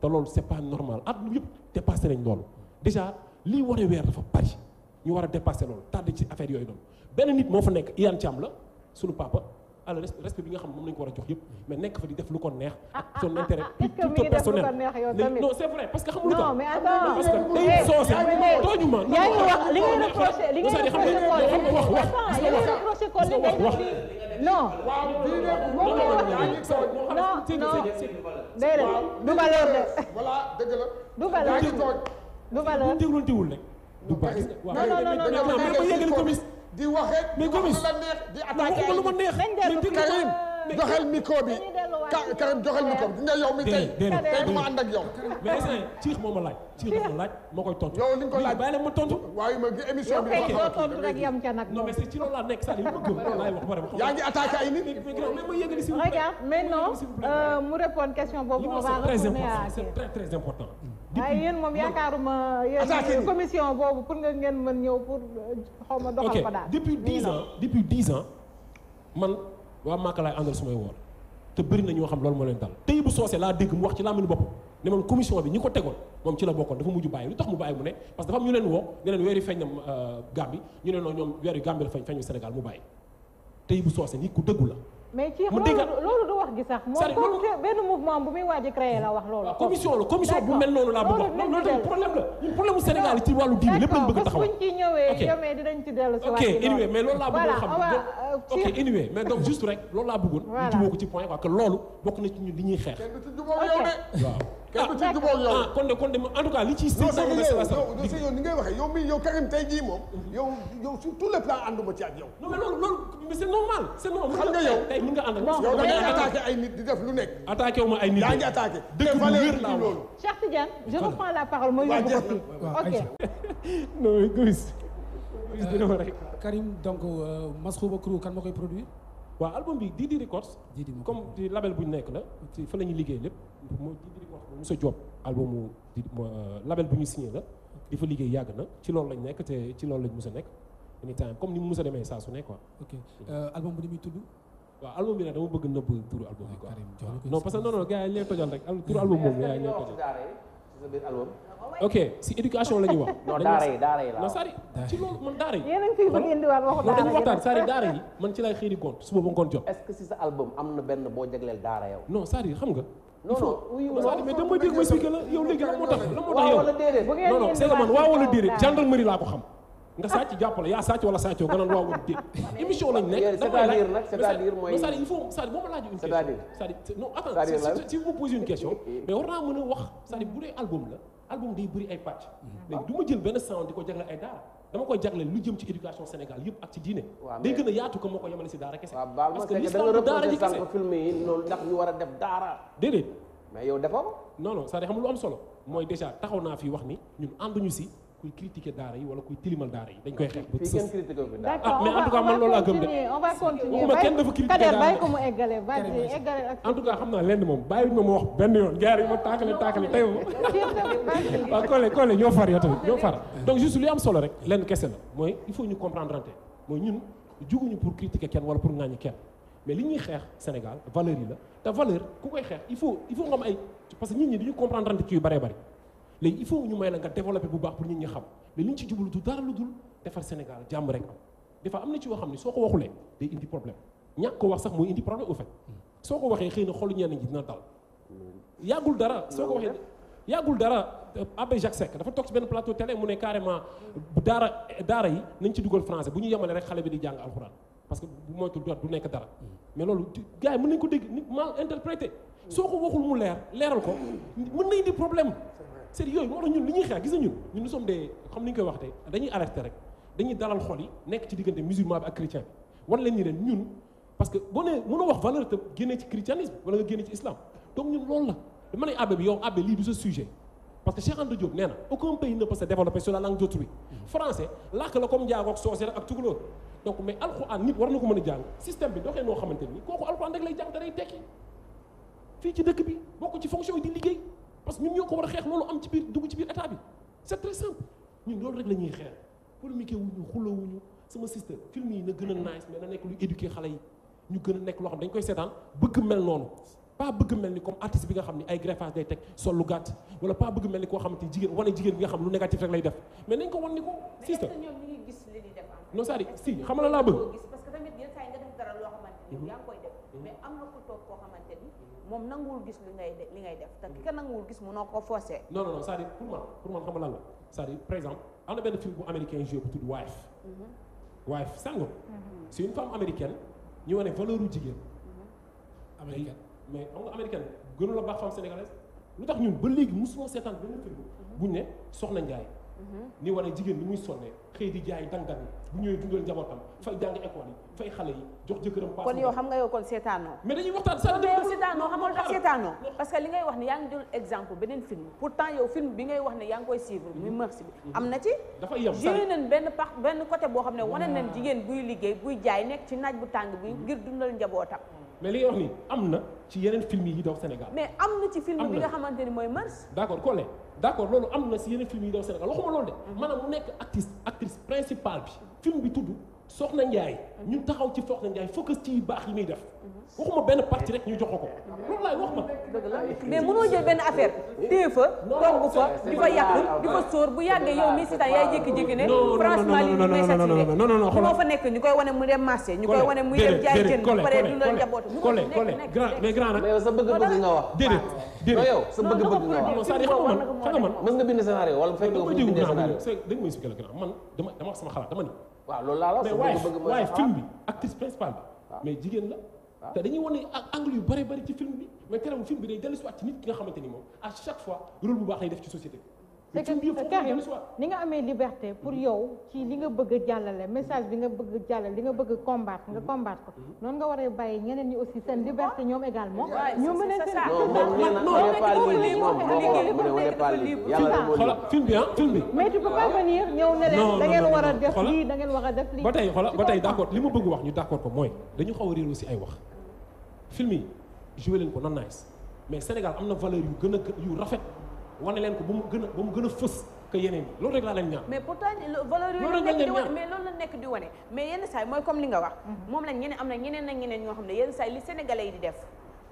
Speaker 2: te loolu c'est pas normal àdduna yëpp dépassé nañ loolu déjà lii waree weer dafa bari ñu war a dépasser loolu tardé ci affaire yooyu noonu benn nit moo fa nekk Iyane Thiam la sunu papa alors respect bi nga xam moom lañu ko war a jox yëpp mais nekk fa di def lu ko neex ak son intérêt plutôt personnel non c'est vrai parce que xam nga lu tax parce que tey soose tooñu ma
Speaker 5: yaa ngi wax li ngay reproché li ngay reproché ko li ngay wax non déedéet du valeur de
Speaker 3: voilà dëgg la
Speaker 5: du valeur du valeur
Speaker 2: déglu tiwul rek du baax
Speaker 5: non
Speaker 2: mais ma yégal commis
Speaker 3: di waxee
Speaker 2: mais commis
Speaker 3: la neex di attaqué
Speaker 2: lu ma neex
Speaker 3: Karim joxel micro bi Karim joxel micro bi nga yow mi tey du ma ànd ak yow
Speaker 2: mais instant ciix moo ma laaj ma koy tontu
Speaker 3: yow li nga ko laaj
Speaker 2: bàyyi leen ma tontu
Speaker 3: waaye ma émission bi
Speaker 5: doo tontu rek yam ca nag
Speaker 2: non mais c'est ci loolu laa nekk ça li ma gëm loolu laay wax bare
Speaker 3: yaa ngi attaqué ay nit
Speaker 2: mais ma yégali si
Speaker 5: regarde maintenant mu répondre question boobu on va retourner à
Speaker 2: c'est très important
Speaker 5: waaye yéen moom yaakaaruma yéen commission boobu pour nga ngeen mën ñëw pour xaw ma doxal ko daal
Speaker 2: depuis 10 ans man waa Màkka laay àndal su may woor te bëri na ñoo xam loolu moo leen dal tey bu soosee laa dégg mu wax ci làmmiñu bopp ne man commission bi ñi ko tegoon moom ci la bokkoon dafa mujj bàyyi lu tax mu bàyyi mu ne parce que dafa am ñu leen woo ne leen weer yi feeñ na Gambie ñu ne noonu ñoom weer yu Gambie la feeñu Sénégal mu bàyyi tey bu soosee nit ku dëggu la
Speaker 5: mais ci loolu du wax gi sax moom benn mouvement bu muy waaj a créé la wax loolu
Speaker 2: commission bu mel noonu laa bëgg wax loolu tamit problème la ñun problème mu Sénégal yi ci wàllu diine lépp lañ bëgg a taxaw
Speaker 5: buñ ci ñëwee yomee dinañ ci dellu si
Speaker 2: ok anyway mais loolu laa bëggoon xam ok anyway mais donc juste rek loolu laa bëggoon ñu jubóo ko ci point quoi que loolu bokk na ci ñun li ñuy xeex waaw
Speaker 3: kenn du ci jubóog yow
Speaker 2: kon de en tout cas li ciy
Speaker 3: yow ni ngay waxee yow Karim tey jii moom yow sur tous les plans ànduma ci ak yow
Speaker 2: non mais loolu mais c'est normal xam
Speaker 3: nga yow
Speaker 2: tey mën nga ànd
Speaker 3: yow da ngay attaqué ay nit di def lu nekk
Speaker 2: attaqué wu ma ay nit
Speaker 3: yaa ngi attaqué
Speaker 2: dëgg bu wér laa wax
Speaker 5: Cheikh Tidiane je reprends la parole ma yóbbu ko fii ok
Speaker 2: non Gomis dina ma rek
Speaker 1: Karim donc Maskhoba Crew kan moo koy produire
Speaker 2: waaw album bi Didi Records comme ci label bu ñu nekk la ci fa la ñuy liggéey lépp moo Didi Records moom Moussa Diop album label bu ñu signé la di fa liggéey yàgg na ci loolu lañ nekk te ci loolu lañ mës a nekk anytime comme ni mu mës a demee saa su ne quoi
Speaker 1: ok album bu ni muy tudd
Speaker 2: waaw album bi nag dama bëgg nëbb turu album bi quoi non parce que non gars yi ñooy tojal rek turu album moom gars yi ñooy tojal ok si éducation la ñuy wax.
Speaker 4: non daara yi la
Speaker 2: non sari ci loolu man daara yi.
Speaker 5: yéen a ngi fiy bëgg indiwaat waxu daara yi
Speaker 2: dañuy waxtaan sari daara yi man ci lay xëy di gont suba ba ngoon jot.
Speaker 4: est-ce que si sa album am na benn boo jagleel daara yow.
Speaker 2: non sari xam nga.
Speaker 4: non
Speaker 2: sari mais dama dégg ma expliqué la yow léegi lan moo tax yow.
Speaker 4: wala déedéet
Speaker 2: non non c'est que man waaw wala déedéet gendarmerie laa ko xam. nga sàcc jàppale yaa sàcc wala sàccoo nga naan waaw wala déet émission lañ nekk.
Speaker 4: c'est-à-dire mooy
Speaker 2: c'est-à-dire il faut c'est-à-dire boo ma laajee une question. c'est-à-dire non attends si vous me posez une question mais war naa mën a wax c'est-à-dire bu dee album la album day bëri ay pàcc léegi du ma jël benn sound di ko jagle ay daara dama koy jagle lu jëm ci éducation Sénégal yëpp ak ci diine day gën a yaatu ko moo ko yemale si daara kese parce que l'islam du daara ji kese
Speaker 4: film yi loolu ndax ñu war a def daara
Speaker 2: déedéet
Speaker 4: mais yow defoo ko
Speaker 2: non non c'est-à-dire xam lu am solo mooy déjà taxaw naa fi wax ni ñun ànduñu si kuy critiquer daara yi wala kuy tilimal daara yi dañ koy xeex ba sës
Speaker 5: d'accord
Speaker 2: mais en tout cas man loolu laa gëm de
Speaker 5: on va continuer
Speaker 2: waxuma kenn dafa critiquer daara
Speaker 5: bàyyi ko mu eggale ak
Speaker 2: en tout cas xam naa lenn moom bàyyi ma wax benn yoon gars yi ma taakale tey waaw Collé ñoo far yow tamit ñoo far donc juste li am solo rek lenn kese la mooy il faut ñu comprendre rante mooy ñun juguñu pour critiquer kenn wala pour ŋàññi kenn mais li ñuy xeex Sénégal valeur yi la te valeur ku koy xeex il faut nga am ay parce que nit ñi dañu comprendre rante ci yu bëree bëri léegi il faut ñu may la nga développer bu baax pour nit ñi xam mais li ñu ci jublu du dara lu dul defar Sénégal jàmm rek am des fois am na ci yoo xam ne soo ko waxulee day indi problème ñàkk ko wax sax mooy indi problème au fait soo ko waxee xëy na xolu ñenn ñi dina dal yàggul dara soo ko waxee yàggul dara Abbé Jacques Seck dafa toog ci benn plateau télé mu ne carrément daara yi nañ ci dugal français bu ñu yemale rek xale bi di jàng alxuraan parce que bu moytu du nekk dara mais loolu gars yi mën nañ ko dégg nit mal interprété soo ko waxul mu leeral ko mën nañ di problème c'est yooyu moo tax ñun li ñuy xeex gis na ñun nous sommes des comme ni ñu koy waxtee dañuy alerter rek dañuy dalal xol yi nekk ci diggante musulman bi ak chrétien bi wan leen ni leen ñun parce que boo nee mënoo wax valeur te génnee ci christianisme wala nga génne ci islam donc ñun loolu la dama ne abbé bi yow abbé lii du sa sujet parce que Cheikh Anta Diop nee na aucun pays ne peut se développer sur la langue d'autrui français làkk la comme njaago ak soose ak tukulóor donc mais alxuraan nit war na ko mën a jàng système bi doxee noo xamante ni kooku alxuraan rek lay jàng da lay tekki fii ci dëkk bi bokk ci fonction yi di liggéey parce que ñun ñoo ko war a xeex loolu am ci biir dugg ci biir état bi c'est très simple ñun loolu rek la ñuy xeex polémique wuñu xulawuñu sama sister film yi na gën a nice mais na nekk lu éduquer xale yi ñu gën a nekk loo xam dañ koy seetaan bëgg mel noonu pas bëgg mel ni comme artiste bi nga xam ni ay greffage day teg sol lu gàtt wala pas bëgg mel ni koo xamante ni jigéen wane jigéen bi nga xam lu négatif rek lay def mais nañ ko wan ni ko sister non c'est-à-dire si xam nga la laa bëgg
Speaker 6: parce que tamit yenn saa yi nga def dara loo xamante ni yaa ngi koy def mais am na ku toog koo xamante ni moom nanguwul gis li ngay def te ki ka nanguwul gis mënoo ko forcer
Speaker 2: non c'est-à-dire pour man xam nga lan la c'est-à-dire par exemple am na benn film bu américain joué bu tudd Wife sango c'est une femme américaine ñu wane valeur u jigéen américaine mais xam nga américaine gënu la baax femme sénégalaise lu tax ñun ba léegi mosuñoo seetaan benn film buñ ne Soxna Njaay ni wane jigéen ni muy sonne xëy di jaay dang-dang bu ñëwee dundal njabootam fay jàng école yi fay xale yi jox jëkkëram paas
Speaker 6: kon yow xam nga yow kon seetaanoo
Speaker 2: mais dañuy waxtaan sa
Speaker 6: seetaanoo xam nga tax seetaanoo parce que li ngay wax ne yaa ngi jël exemple beneen film pourtant yow film bi ngay wax ne yaa ngi koy suivre muy Merci bi am na ci
Speaker 2: dafay yem
Speaker 6: joué nañ benn côté boo xam ne wane nañ jigéen buy liggéey buy jaay nekk ci naaj bu tàng bi ngir dundal njabootam
Speaker 2: mais li ngay wax ni am na ci yeneen film yi daw Sénégal
Speaker 6: mais am na ci film bi nga xamante ni mooy Merci
Speaker 2: d'accord Collé d'accord loolu am na si yeneen film yi daw Sénégal waxuma loolu de maanaam mu nekk actrice principale bi film bi tudd Soxna Njaay ñu taxaw ci Soxna Njaay focus ci yu baax yi muy def waxuma benn partie rek ñu jox ko loolu laay wax ma
Speaker 6: dëgg la mais mënoo jël benn affaire téye fa togg fa di fa yàq di fa sóor bu yàggee yow mii si temps yaay jékki-jékki ne franchement lii may saturé moo fa nekk ñu koy wane mu dem marché ñu koy wane muy dem jaay jën bu paree dundal njabootu
Speaker 2: Collé grand mais grand nag
Speaker 4: mais yow sa bëgg-bëgg nga wax
Speaker 2: déedéet
Speaker 4: yow sa bëgg-bëgg nga wax
Speaker 2: c'est-à-dire xam nga man
Speaker 4: mës nga bind scénario wala fekk nga bind scénario
Speaker 2: da nga may expliquer la grand man dama wax sama xalaat dama ni
Speaker 4: waaw loolu laa la
Speaker 2: mais waaye film bi actrice principale bi mais jigéen la te dañuy wane angle yu bëri bëri ci film bi mais terewul film bi day dellu si waat ci nit ki nga xamante ni moom à chaque fois rôle bu baax lay def ci société bi
Speaker 5: c'est que Karim ni nga amee liberté pour yow ci li nga bëgg a jàllale message bi nga bëgg a jàllale li nga bëgg a combattre nga combattre ko noonu nga war a bàyyi ñeneen ñi aussi seen liberté ñoom également ñu mën a
Speaker 2: xoolal film bi
Speaker 5: mais tu peux pas venir ñëw ne leen da ngeen war a def lii da ngeen war a def lii
Speaker 2: ba tey xoolal ba tey d'accord li ma bëgg wax ñu d'accord ko mooy dañu xaw a réer aussi ay wax film yi joué leen ko non nice mais Sénégal am na valeur yu gën a yu rafet wane leen ko ba mu gën a fës que yeneen yi loolu rek laa leen ñaan
Speaker 6: mais pourtant valeur yooyu la nekk di wane mais loolu la nekk di wane mais yenn saa yi mooy comme li nga wax moom lañ ñeneen am na ñeneen ak ñeneen ñoo xam ne yenn saa yi li sénégalais yi di def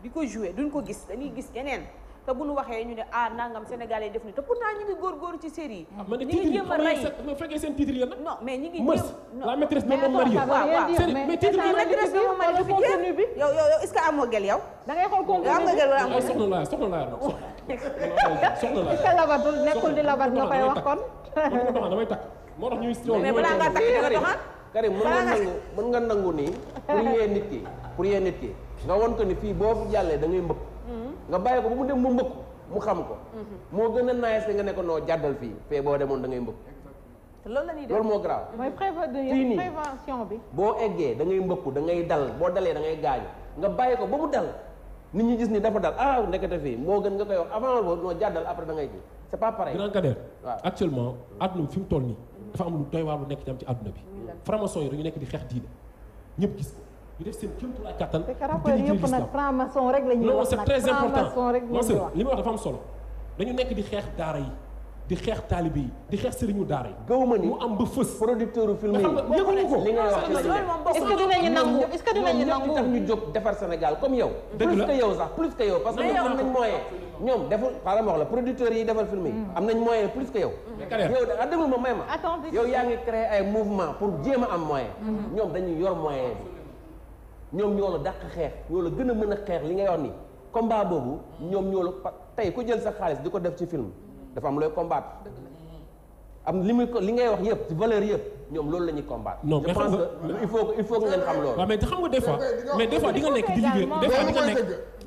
Speaker 6: di ko joué duñ ko gis dañuy gis yeneen te bu ñu waxee ñu ne nangam sénégalais yi def ni te pourtant ñu ngi góorgóorlu ci série yi
Speaker 2: ñi ngi jéem a rey ma fekkee seen titre yéen nag
Speaker 6: non mais ñi ngi
Speaker 2: la maîtresse d'un homme marié mais titre yi
Speaker 6: maîtresse d'un homme marié
Speaker 5: contenu bi
Speaker 6: yow est-ce que amoo gel yow
Speaker 5: da ngay xool contenu
Speaker 6: am nga gel wala amoo
Speaker 2: soxna laa soxna laa
Speaker 5: est-ce que labatul nekkul di labat nga koy wax kon
Speaker 2: damay takk moo tax ñuy
Speaker 6: mais balaa ngaa takk di nga doxaan
Speaker 4: Karim mën nga nangu nii pour yee nit ki nga won ko ni fii boo fi jàllee da ngay mbëkk nga bàyyi ko ba mu dem mu mbëkk mu xam ko moo gën a nice nga ne ko noo jàddal fii fee boo demoon da ngay mbëkk
Speaker 6: loolu la ñuy def
Speaker 4: loolu moo grave
Speaker 5: mooy prévention bi
Speaker 4: boo eggee da ngay mbëkku da ngay dal boo dalee da ngay gaañu nga bàyyi ko ba mu dal nit ñi gis ni dafa dal ndekete fii moo gën nga koy wax avant boobu noo jàddal après da ngay ji c'est pas pareil.
Speaker 2: Grand Kader
Speaker 4: waaw
Speaker 2: actuellement adduna bi fi mu toll nii dafa am lu doy waar lu nekk ci am ci adduna bi franc-maçon yi dañu nekk di xeex diine ñëpp gis ko ñu def seen kéemtulaay kattan.
Speaker 5: c'est que rapport yëpp nag franc-maçon rek la ñuy wax
Speaker 2: c'est très important
Speaker 5: franc-maçon rek
Speaker 2: non li ma wax dafa am solo dañu nekk di xeex daara yi di xeex taalibe yi di xeex sëriñu daara yi.
Speaker 4: gëwuma ni
Speaker 2: mu am ba fës.
Speaker 4: producteur film yi
Speaker 2: yëguñu ko
Speaker 4: li ngay wax ci la
Speaker 5: est-ce que dinañu nangu est-ce que dinañu nangu
Speaker 4: tax ñu jóg defar Sénégal comme yow.
Speaker 2: dëgg la
Speaker 4: plus que yow sax plus que yow parce que ñoom am nañ moyen ñoom deful par exemple wax la producteurs yi defar film yi am nañ moyen plus que yow. yow da déglu ma may ma. yow yaa ngi créé ay mouvement pour jéem a am moyen. ñoom dañuy yor moyen bi ñoom ñoo la dàq xeex ñoo la gën a mën a xeex li ngay wax ni combat boobu ñoom ñoo la tey ku jël sa xaalis di ko def ci film dafa am looy combattre am li ngay wax yëpp ci valeur yëpp ñoom loolu la ñuy combattre.
Speaker 2: non
Speaker 4: je pense que il faut que ngeen xam loolu.
Speaker 2: waaw mais xam nga des fois di nga nekk di liggéey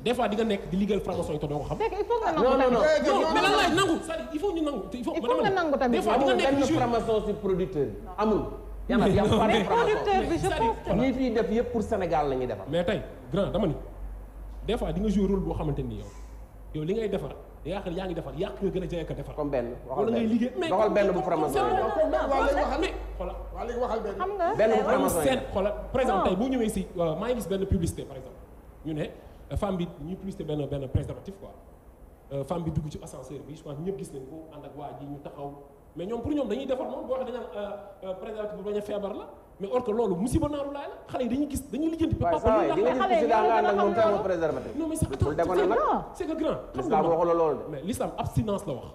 Speaker 2: des fois di nga nekk di liggéeyal franc-maçon yi te doo ko xam.
Speaker 5: il faut nga nangu
Speaker 4: non
Speaker 2: mais lan laay nangu c'est-à-dire il faut ñu nangu. il faut
Speaker 5: nga nangu tamit.
Speaker 2: des fois di nga nekk
Speaker 4: benn franc-maçon ci producteur bi amul. yàlla
Speaker 5: producteur bi je pense que
Speaker 4: ñi fiy def yëpp pour Sénégal la ñuy defar.
Speaker 2: mais tey grand dama ni des fois di nga jouer rôle boo xamante ni yow li ngay defar yaa ngi defar yàq nga gën a jaay ka defar.
Speaker 4: comme benn
Speaker 2: wala ngay liggéey mais
Speaker 4: waxal benn bu franc-maçon
Speaker 2: mais xoolal
Speaker 3: waa léegi waxal benn.
Speaker 5: xam nga
Speaker 4: benn bu franc-maçon
Speaker 2: seen xoolal par exemple tey boo ñëwee si maa ngi gis benn publicité par exemple ñu ne femme bi ñuy publicité benn préservatif quoi femme bi dugg ci ascenseur bi je pense ñëpp gis nañ ko ànd ak waa ji ñu taxaw mais ñoom pour ñoom dañuy defar moom boo waxee dañu préservatif bu bañ a feebar la mais or que loolu musiba naaru laay la xale yi dañuy gis dañuy lijjanti ba papa
Speaker 4: di nga gis daa nga ànd ak moom tamit préservatif.
Speaker 2: non mais c'est que grand
Speaker 4: l'islam waxu la loolu de.
Speaker 2: mais l'islam abstinence la wax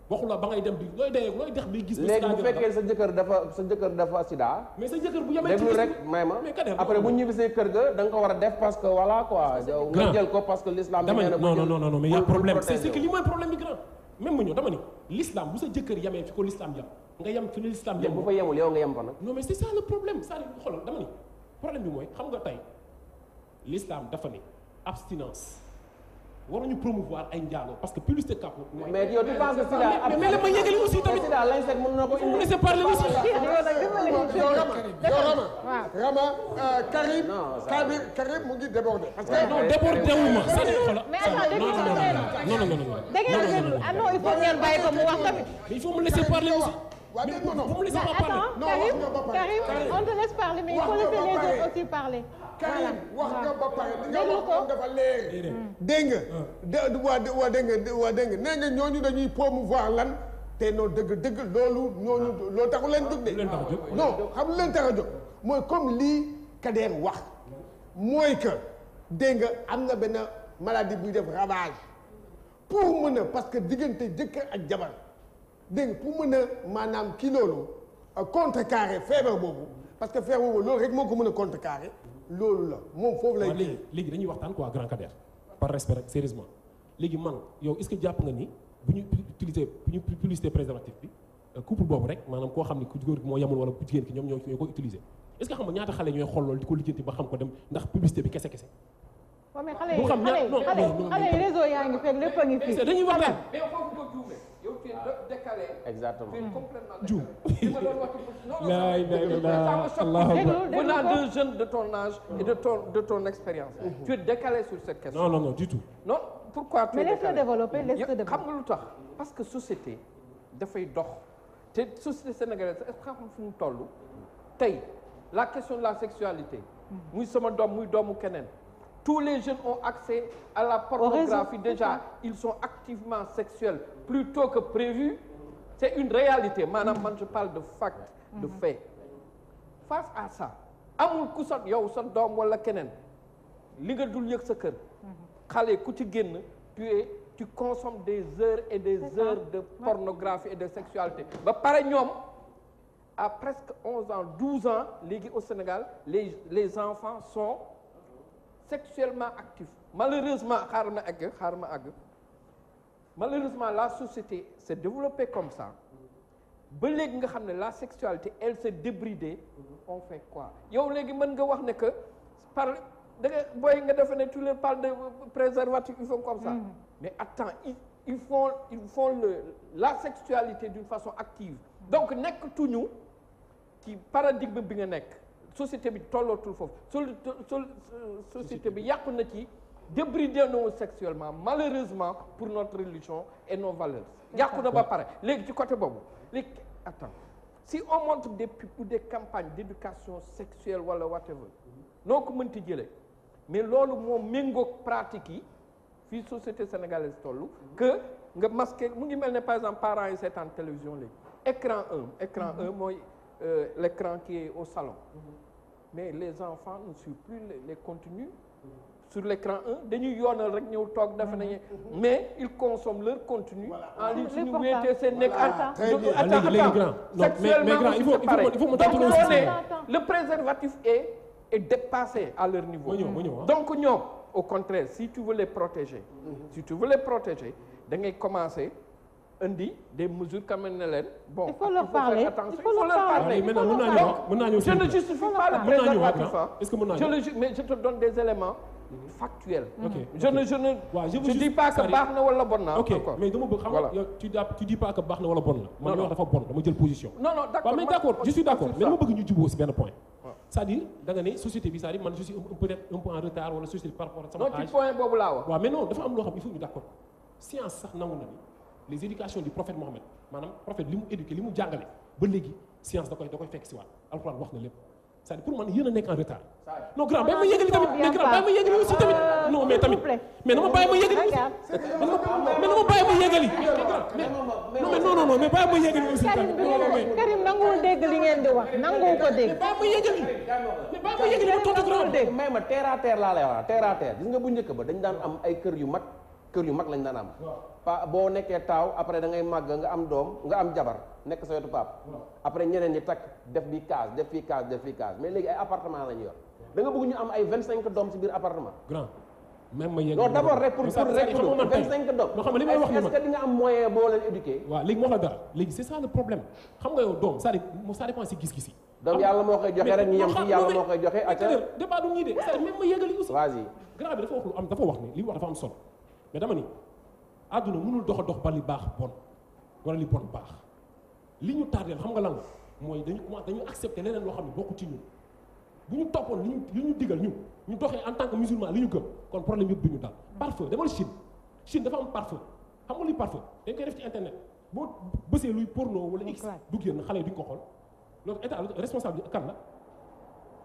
Speaker 2: waxu la ba ngay dem di looy dex bi gis
Speaker 4: léegi bu fekkee sa jëkkër dafa sida
Speaker 2: mais sa jëkkër bu yemee
Speaker 4: déglu rek may ma après bu ñibbisee kër ga da nga ko war a def parce que voilà quoi nga jël ko parce que l'islam
Speaker 2: non mais y a problème c'est que li mooy problème bi grand même mu ñëw dama ni l'islam bu sa jëkkër yemee fi ko l'islam yam nga yem fi l'islam yam
Speaker 4: bu fa yemul yow nga yem fa nag.
Speaker 2: non mais c'est ça le problème c'est-à-dire xoolal dama ni problème bi mooy xam nga tey l'islam dafa ni abstinence waruñu promouvoir ay njaaloo parce que publicité cap
Speaker 4: mais yow tu penses que sida
Speaker 2: mais la ma yëgali aussi tamit
Speaker 4: sida lañ seet mën na ko indi.
Speaker 2: laisser parler aussi
Speaker 3: Karim mu ngi débordé. parce que
Speaker 2: non débordé wu ma c'est-à-dire xoolal
Speaker 5: non il faut ngeen bàyyi ko mu wax tamit.
Speaker 2: mais il faut me laisser parler aussi.
Speaker 3: waaw dégg nga non
Speaker 2: vous me laissez pas parler.
Speaker 3: non wax nga ba pare.
Speaker 5: Karim on te laisse parler mais il faut laisser les autres aussi parler.
Speaker 3: Karim wax nga ba pare li nga
Speaker 5: déglu ko
Speaker 3: wax dafa leer. dégg nga dégg nga nee nga ñooñu dañuy promouvoir lan te non dëgg loolu taxu leen jóg de. non xam leen tax a jóg mooy comme lii Kader wax mooy que dégg nga am na benn maladie buy def ravage pour mën a parce que diggante jëkkër ak jabar dégg nga pour mën a maanaam kii loolu contrecarrer feebar boobu parce que feebar boobu loolu rek moo ko mën a contrecarrer loolu la moom foofu lay.
Speaker 2: léegi dañuy waxtaan quoi grand Kader par respect rek sérieusement léegi man yow est-ce que jàpp nga ni bu ñu publicité préservatif bi couple boobu rek maanaam koo xam ni ku góor gi moo yemul wala ku jigéen ki ñoom ñoo ko utiliser est-ce que xam nga ñaata xale ñooy xool loolu di ko lijjanti ba xam ko dem ndax publicité bi kese.
Speaker 5: waaw mais xale yi réseau yaa ngi fekk lépp a ngi fi.
Speaker 2: dañuy waxtaan.
Speaker 7: mais foofu nga juumee yow tu es décalé.
Speaker 4: exactement
Speaker 7: tu es complètement
Speaker 2: juum.
Speaker 7: venant d'un jeune de ton âge et de ton expérience. tu es décalé sur cette question.
Speaker 2: non du tout.
Speaker 7: non pourquoi tu es décalé
Speaker 5: mais laisse-le développer
Speaker 7: xam nga lu tax parce que société dafay dox te société sénégalaise est-ce que xam fu mu toll tey la question de la sexualité. muy sama doom muy doomu keneen. tous les jeunes ont accès à la pornographie déjà ils sont activement sexuels plus tôt que prévu c'est une réalité maanaam man je parle de fact de fait face à ça amul ku sa yow sa doom wala keneen li nga dul yëg sa kër xale ku ci génn tu consommes des heures et des heures de pornographie et de sexualité ba pare ñoom à presque 11 ans 12 ans léegi au Sénégal les enfants sont sexuellement actifs malheureusement xaaral ma àgg malheureusement la société s'est développée comme ça ba léegi nga xam ne la sexualité elle s'est débridée on fait quoi yow léegi mën nga wax ne que par da nga booy nga defe ne tu leur parles de préservatif ils font comme ça mais attends ils font la sexualité d'une façon active donc nekkatuñu ci paradigme bi nga nekk société bi tollootul foofu société bi yàqu na ci débridé nous sexuellement malheureusement pour notre religion et nos valeurs yàqu na ba pare léegi ci côté boobu léegi attends si on montre des pubs ou des campagnes d'éducation sexuelle wala whatever noo ko mënti jëlee mais loolu moo méngoog pratique yi fii société sénégalaise tollu que nga masqué mu ngi mel ne par exemple parents yi seetaan télévision léegi écran 1 mooy l'écran qui est au salon mais les enfants ne suivent plus les contenus sur l'écran 1 dañuy yoonal rek ñëw toog dafa nañu mais ils consomment leur contenu en ligne suñu wéetee seen nekk
Speaker 2: léegi grand non mais grand il faut mu tàmbali aussi
Speaker 7: le préservatif est dépassé à leur niveau donc ñoom au contraire si tu veux les protéger da ngay commencer indi des mesures quand même ne leen bon.
Speaker 5: il faut leur parler
Speaker 7: il faut leur parler.
Speaker 2: maintenant mën naa ñëw
Speaker 7: je ne justifie pas le préservatif.
Speaker 2: est-ce que mën naa ñëw
Speaker 7: mais je te donne des éléments factuels. je
Speaker 2: ne
Speaker 7: dis pas que baax na wala bon na.
Speaker 2: ok mais dama bëgg xam nga tu dis pas que baax na wala bon la. man li wax dafa bon dama jël position.
Speaker 7: non d'accord
Speaker 2: mais d'accord je suis d'accord mais dama bëgg ñu jubóo si benn point. c'est-à-dire da nga ne société bi c'est-à-dire man je suis peut-être un peu en retard wala société par rapport ak sama âge.
Speaker 7: non ci point boobu laa wax.
Speaker 2: waaw mais non dafa am loo xam il faut ñu d'accord science sax nangu na ni les éducations du prophète Mohammed maanaam prophète li mu éduqué li mu jàngale ba léegi science da koy fekk si waat alxuraan wax na lépp c'est-à-dire pour man yéen a nekk en retard. non grand bàyyi ma yëgali tamit mais grand bàyyi ma yëgali aussi tamit non mais tamit mais dama bàyyi ma yëgali aussi mais dama bàyyi ma yëgali non mais bàyyi ma yëgali aussi tamit
Speaker 5: Karim nanguwul dégg li ngeen di wax nanguwu ko dégg.
Speaker 2: mais bàyyi ma yëgali ma tontu grand
Speaker 4: dégg mais ma terre à terre laa lay wax terre à terre gis nga bu njëkk ba dañ daan am ay kër yu mag lañ daan am boo nekkee taaw après da ngay màgg nga am doom nga am jabar nekk sa wetu paap après ñeneen ñi takk def bi case def fii case mais léegi ay appartement lañu yor da nga bëgg ñu am ay 25 doom ci biir appartement
Speaker 2: grand même ma yegg
Speaker 4: non d'abord rek pour 25 doom
Speaker 2: loo xam ne li may wax ni
Speaker 4: est-ce que di nga am moyen boo leen éduquer
Speaker 2: waaw léegi moo la dara léegi c'est ça le problème xam nga yow doom ça dépend si gis-gis yi
Speaker 4: donc yàlla moo koy joxe rek ñu yem ci yàlla moo koy joxe ak
Speaker 2: débat du ñii de c'est même ma yeggali aussi
Speaker 4: vas-y
Speaker 2: grand bi dafa wax lu am dafa wax ni li wax dafa am solo mais dama ni àdduna mënul dox ba li baax bon wala li bon baax li ñu tardeel xam nga lan mooy dañu accepter leneen loo xam ne bokku ci ñun bu ñu toppoon li ñu digal ñu doxee en tant que musulman li ñu gëm kon problème yëpp du ñu dal parfum demal Chine dafa am parfum xam nga luy parfum dañ koy def ci internet boo bësee luy porno wala x du génn xale yi duñ ko xool loolu état responsable kan la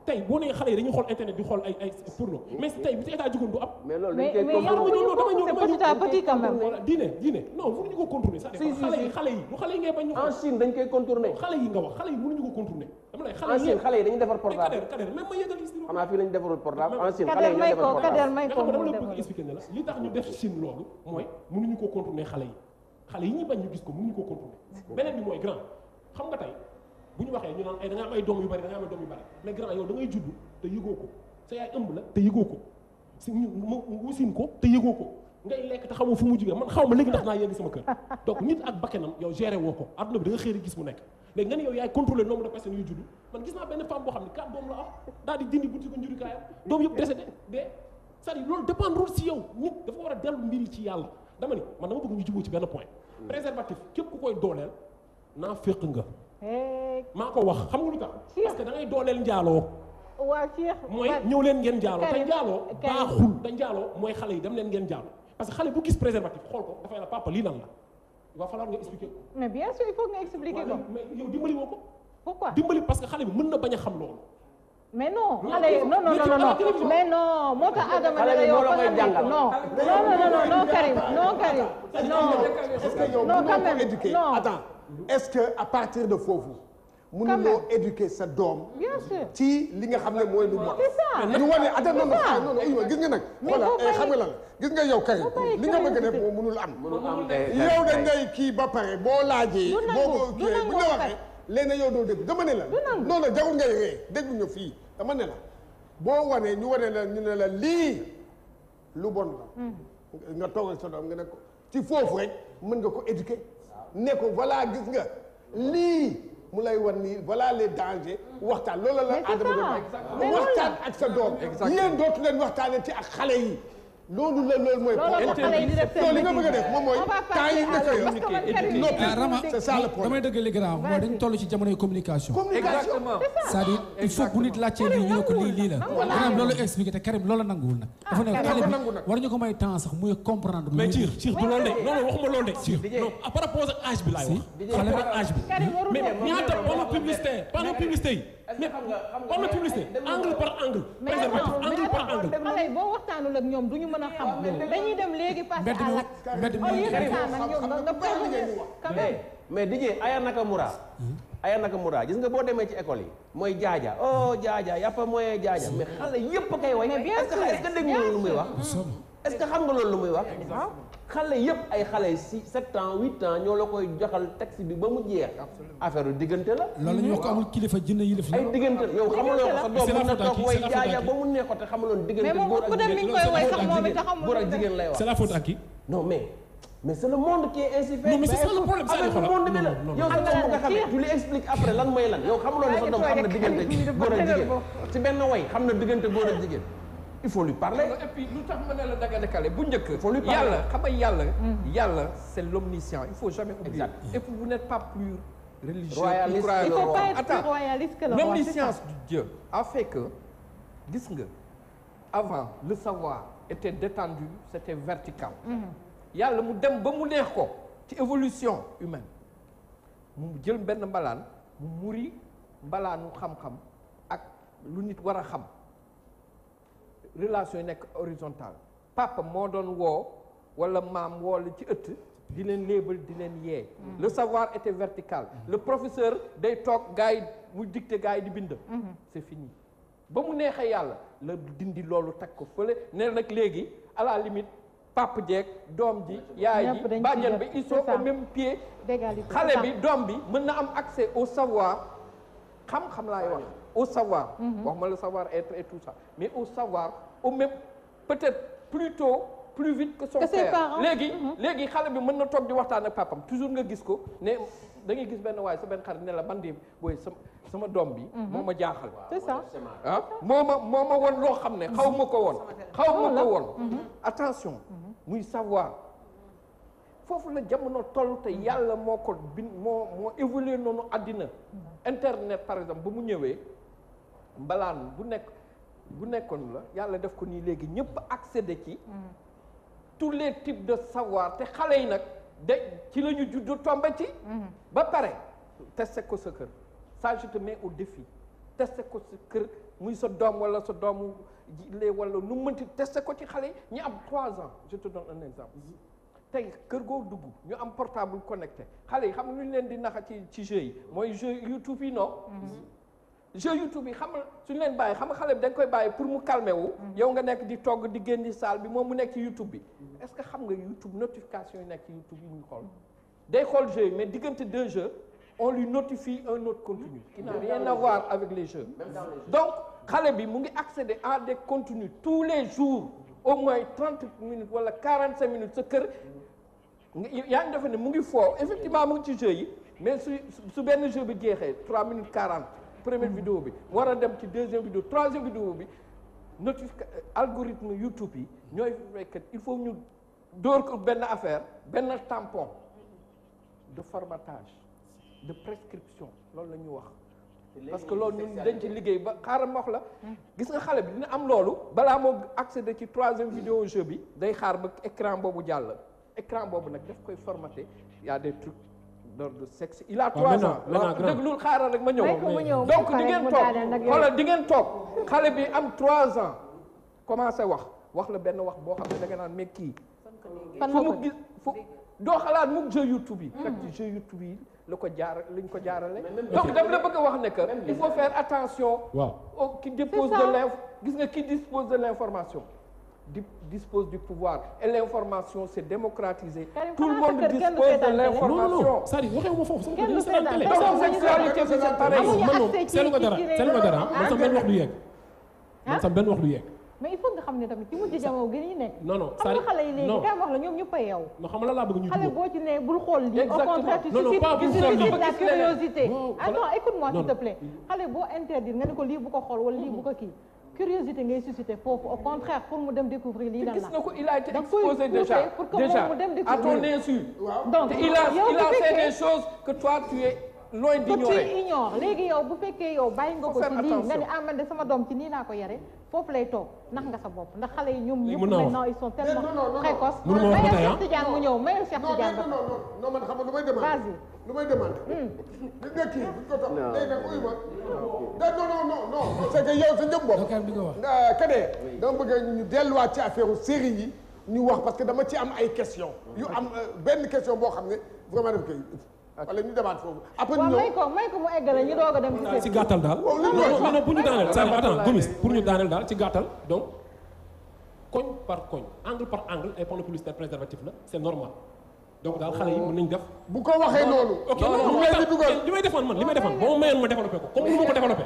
Speaker 2: tey boo nee xale yi dañuy xool internet di xool ay porno mais tey bu ci état jugoon du am.
Speaker 4: mais loolu dañ koy
Speaker 5: petit à petit quand même.
Speaker 2: diine non mënuñu ko contourner. si xale yi ngay bañ ñu xool.
Speaker 4: en Chine dañ koy contourner.
Speaker 2: xale yi nga wax xale yi mënuñu ko contourner. dama lay
Speaker 4: en Chine xale yi dañuy defar portable.
Speaker 2: Kader même ma yëgal si.
Speaker 4: xanaa fii lañu defarul portable en Chine xale yi ñoo defar portable.
Speaker 5: Kader may ko
Speaker 2: dama la bëgg expliquer ne la li tax ñu def Chine loolu mooy mënuñu ko contourner xale yi ñuy bañ ñu gis ko mënuñu ko contourner. beneen bi mooy grand xam nga tey bu ñu waxee ñu naan ay da nga am ay doom yu bari mais grand yow da ngay judd te yëgoo ko sa yaay ëmb la te yëgoo ko si mu wasin ko te yëgoo ko ngay lekk te xamoo fu mu jugee man xaw ma léegi ndax naa yegg sama kër donc nit ak bakkenam yow géré woo ko adduna bi da nga xëy gis mu nekk léegi nga ne yow yaay contrôler nombre de personnes yu judd man gis naa benn femme boo xam ne 4 doom la am daal di dindi buti ko njurikaayam doom yëpp décédé c'est-à-dire loolu dépendre si yow nit dafa war a dellu mbiri ci yàlla dama ni man dama bëgg ñu jubóo ci benn point préservatif képp ku koy dooleel naa féq nga maa ko wax xam nga lu tax parce que da ngay dooleel njaaloo
Speaker 5: waaw Cheikh
Speaker 2: mooy ñëw leen ngeen jaaloo te njaaloo baaxul te njaaloo mooy xale yi dem leen ngeen jaaloo parce que xale bu gis préservatif xool ko dafay la papa lii lan la il va falloir nga expliquer ko
Speaker 5: mais bien sûr il faut nga expliquer ko
Speaker 2: mais yow dimbali woo ko
Speaker 5: pourquoi
Speaker 2: dimbali parce que xale bi mën na bañ a xam loolu
Speaker 5: mais non xale yi non mais non moo tax Adama ne la yow fa nga nekk non Karim
Speaker 3: est-ce que yow mënoo ko éduquer attends est-ce que à partir de foofu mënuloo éduquer sa doom.
Speaker 5: bien sûr
Speaker 3: ci li nga xam ne mooy lu bon.
Speaker 5: c'est ça
Speaker 3: ñu wane attends non gis nga nag. voilà xam nga lan gis nga yow Karim li nga bëgg a def moom mënul am. yow dañ ngay kii ba pare boo laajee. boo ko kiiwee bu ñu la waxee. léegi yow doo dégg dama ne la. non non jarul ngay ree déglu ñu fii dama ne la boo wanee ñu wane la ñu ne la lii lu bon la. nga toogal sa doom nga ne ko ci foofu rek mën nga ko éduquer ne ko voilà gis nga lii. mu lay wan ni voilà les dangers waxtaan loolu la Adama doon waxtaan ak sa doom yéen dootu leen waxtaanee ci ak xale yi loolu mooy loolu li nga bëgg a def moom mooy temps yi nekk
Speaker 1: Rama
Speaker 3: c'est ça le problème
Speaker 1: damay dëgg li grand mooy dañ toll ci jamonoy communication
Speaker 7: exactement
Speaker 1: c'est-à-dire il faut bu nit laajtee lii ñu ne ko lii la Karim loolu expliqué te Karim loolu nanguwul nag dafa ne xale bi war ñu ko may temps sax muy comprendre
Speaker 2: mais ci du loolu de non waxuma loolu de ci non par rapport ak âge bi laay wax xale bi âge bi mais ñaata panneau publicité yi mais panneau publicité angle par angle préservatif angle par angle
Speaker 5: xale yi boo waxtaanul ak ñoom duñu mën a xam dañuy dem léegi passé à l'acte
Speaker 4: mais DJ Aya Nakamura gis nga boo demee ci école yi mooy jaaja jaaja yàppa mooy jaaja mais xale yëpp kay way est-ce que dégg nga loolu lu muy wax est-ce que xam nga loolu lu muy wax xale yëpp ay xale 7 ans 8 ans ñoo la koy joxal texte bi ba mu jeex affaire yu diggante la
Speaker 1: loolu la ñuy wax ko amul kilifa jënd yi def
Speaker 4: ay diggante yow xamuloo ko sa doom mën na toog way jaaja ba mu neex ko te xamuloon diggante góor ak jigéen lay wax
Speaker 2: c'est la faute à qui
Speaker 4: non mais mais c'est le monde qui est ainsi fait.
Speaker 2: non mais c'est ça le problème
Speaker 4: avec le monde bi la yow sa doom bu nga xamee tu lui expliques après lan mooy lan yow xamuloo ne sa doom xam na diggante góor ak jigéen ci benn way xam na diggante góor ak jigéen il faut lui parler.
Speaker 7: et puis lu tax ma ne la daga décalé bu njëkk yàlla xam nga yàlla c'est l'omniscient il faut jamais oublier et puis vous n'êtes pas plus religieux
Speaker 4: royaliste
Speaker 5: il faut pas être plus royaliste que le roi.
Speaker 7: l'omniscience du Dieu a fait que gis nga avant le savoir était détendu c'était vertical yàlla mu dem ba mu neex ko ci évolution humaine mu jël benn mbalaan mu muri mbalaanu xam-xam ak lu nit war a xam relation yi nekk horizontale papa moo doon woo wala maam woo la ci ëtt di leen léebal di leen yee le savoir était vertical le professeur day toog gars yi mu dicté gars yi di bind c'est fini ba mu neexee yàlla la dindi loolu teg ko fële ne nag léegi à la limite papa jeeg doom ji yaay ji bàjjan bi ils sont au même pied xale bi doom bi mën na am accès au savoir xam-xam laay wax au savoir wax ma le savoir être et tout ça mais au savoir au même peut-être plutôt plus vite que son père léegi xale bi mën na toog di waxtaan ak papam toujours nga gis ko ne da ngay gis benn waaye sa benn xarit ne la bandi booy sama doom bi moo ma jaaxal
Speaker 5: c'est ça
Speaker 7: ah moo ma woon loo xam ne xaw ma ko woon attention muy savoir foofu la jamono toll te yàlla moo ko moo évolué noonu àddina internet par exemple ba mu ñëwee mbalaan bu nekkoon la yàlla def ko nii léegi ñëpp accéder ci tous les types de savoir te xale yi nag ci la ñu judd tombe ci ba pare testé ko sa kër ça je te mets au défi testé ko sa kër muy sa doom wala sa doomu lee wala nu mënti testé ko ci xale yi ñu am 3 ans je te donne un exemple tey kër goo dugg ñu am portable connecté xale yi xam nga lu ñu leen di naxa ci jeu yi mooy jeu YouTube yi non jeu YouTube yi xam nga suñu leen bàyyi xam nga xale bi da nga koy bàyyi pour mu calmer wu yow nga nekk di togg di génn di salle bi moom mu nekk ci YouTube bi est-ce que xam nga YouTube notification yi nekk ci YouTube yi ñu xool day xool jeu yi mais diggante 2 jeux on lui notifie un autre contenu qui n'a rien à voir avec les jeux donc xale bi mu ngi accéder à des contenus tous les jours au moins 30 minutes wala 45 minutes sa kër yaa ngi defe ne mu ngi foo effectivement mu ngi ci jeu yi mais su benn jeu bi jeexee 3 minutes 40 première vidéo bi war a dem ci deuxième vidéo troisième vidéo bi algorithme YouTube yi ñooy fekk il faut ñu dóor ko benn affaire benn tampon de formatage de prescription loolu la ñu wax parce que loolu ñun dañ ci liggéey ba xaaral ma wax la gis nga xale bi dina am loolu balaa moo accéder ci troisième vidéo jeu bi day xaar ba écran boobu jàll écran boobu nag daf koy formaté y a des trucs d'ordre sexe il a 3 ans déglul xaaral rek ma ñëw donc di ngeen toog xoolal di ngeen toog xale bi am 3 ans commencé wax la benn wax boo xam ne da nga naan mais kii fu mu gis fu doo xalaat mu jeu YouTube yi fekk ci jeu YouTube yi liñ ko jaarale donc dama la bëgg a wax ne que il faut faire attention qui dépose gis nga qui dispose de l'information dispose du pouvoir et l'information c'est démocratisé tout le monde dispose de l'information
Speaker 2: non c'est-à-dire waxee ma foofu
Speaker 7: homosexualité bi c'est pareil
Speaker 2: seetlu nga dara man sama benn wax du yegg man sama benn wax du yegg
Speaker 5: mais il faut nga xam ne tamit ci mujj jamono gi ñu nekk
Speaker 2: non
Speaker 5: xam nga xale yi léegi kay wax la ñoom ñëpp a yow
Speaker 2: non xam nga la laa bëgg ñu
Speaker 5: xale boo ci ne bul xool lii au contraire tu suscites la curiosité attends écoute-moi s'il te plaît xale boo interdire nga ne ko lii bu ko xool wala lii bu ko kii curiosité ngay susciter foofu au contraire pour mu dem découvrir lii lan la
Speaker 7: gis na ko il a été exposé déjà
Speaker 5: mu dem découvrir
Speaker 7: à ton insu
Speaker 5: donc
Speaker 7: il a fait des choses que toi tu es loin d'ignorer
Speaker 5: tu ignores léegi yow bu fekkee yow bàyyi nga ko ci lii nga ne ah man de sama doom ci nii laa ko yare foofu lay toog nax nga sa bopp ndax xale yi ñoom ñëpp maintenant ils sont tellement précoces mayel Cheikh Tidiane mu ñëw mayel Cheikh Tidiane ba
Speaker 3: non man xam nga lu may demandé
Speaker 5: vas-y
Speaker 3: lu may demandé gis nga kii bu ko toog léegi nag uy ma non c'est que yow sa njëm bopp kadee dama bëgg ñu delluwaat ci affaire série yi ñu wax parce que dama ci am ay question yu am benn question boo xam ne vraiment daf koy wala ñu demaat foofu après ñu
Speaker 5: may ko mu eggale ñu doog a dem
Speaker 2: ci gàttal daal non pour ñu daaneel ça attends Gomis pour ñu daaneel daal ci gàttal donc koñ par koñ angle par angle ay panneaux publicitaires préservatifs la c'est normal donc daal xale yi mën nañ def
Speaker 3: bu ko waxee noonu
Speaker 2: ok non li may defoon li may defoon boo ma mayoon ma développé ko comme ni ma ko développé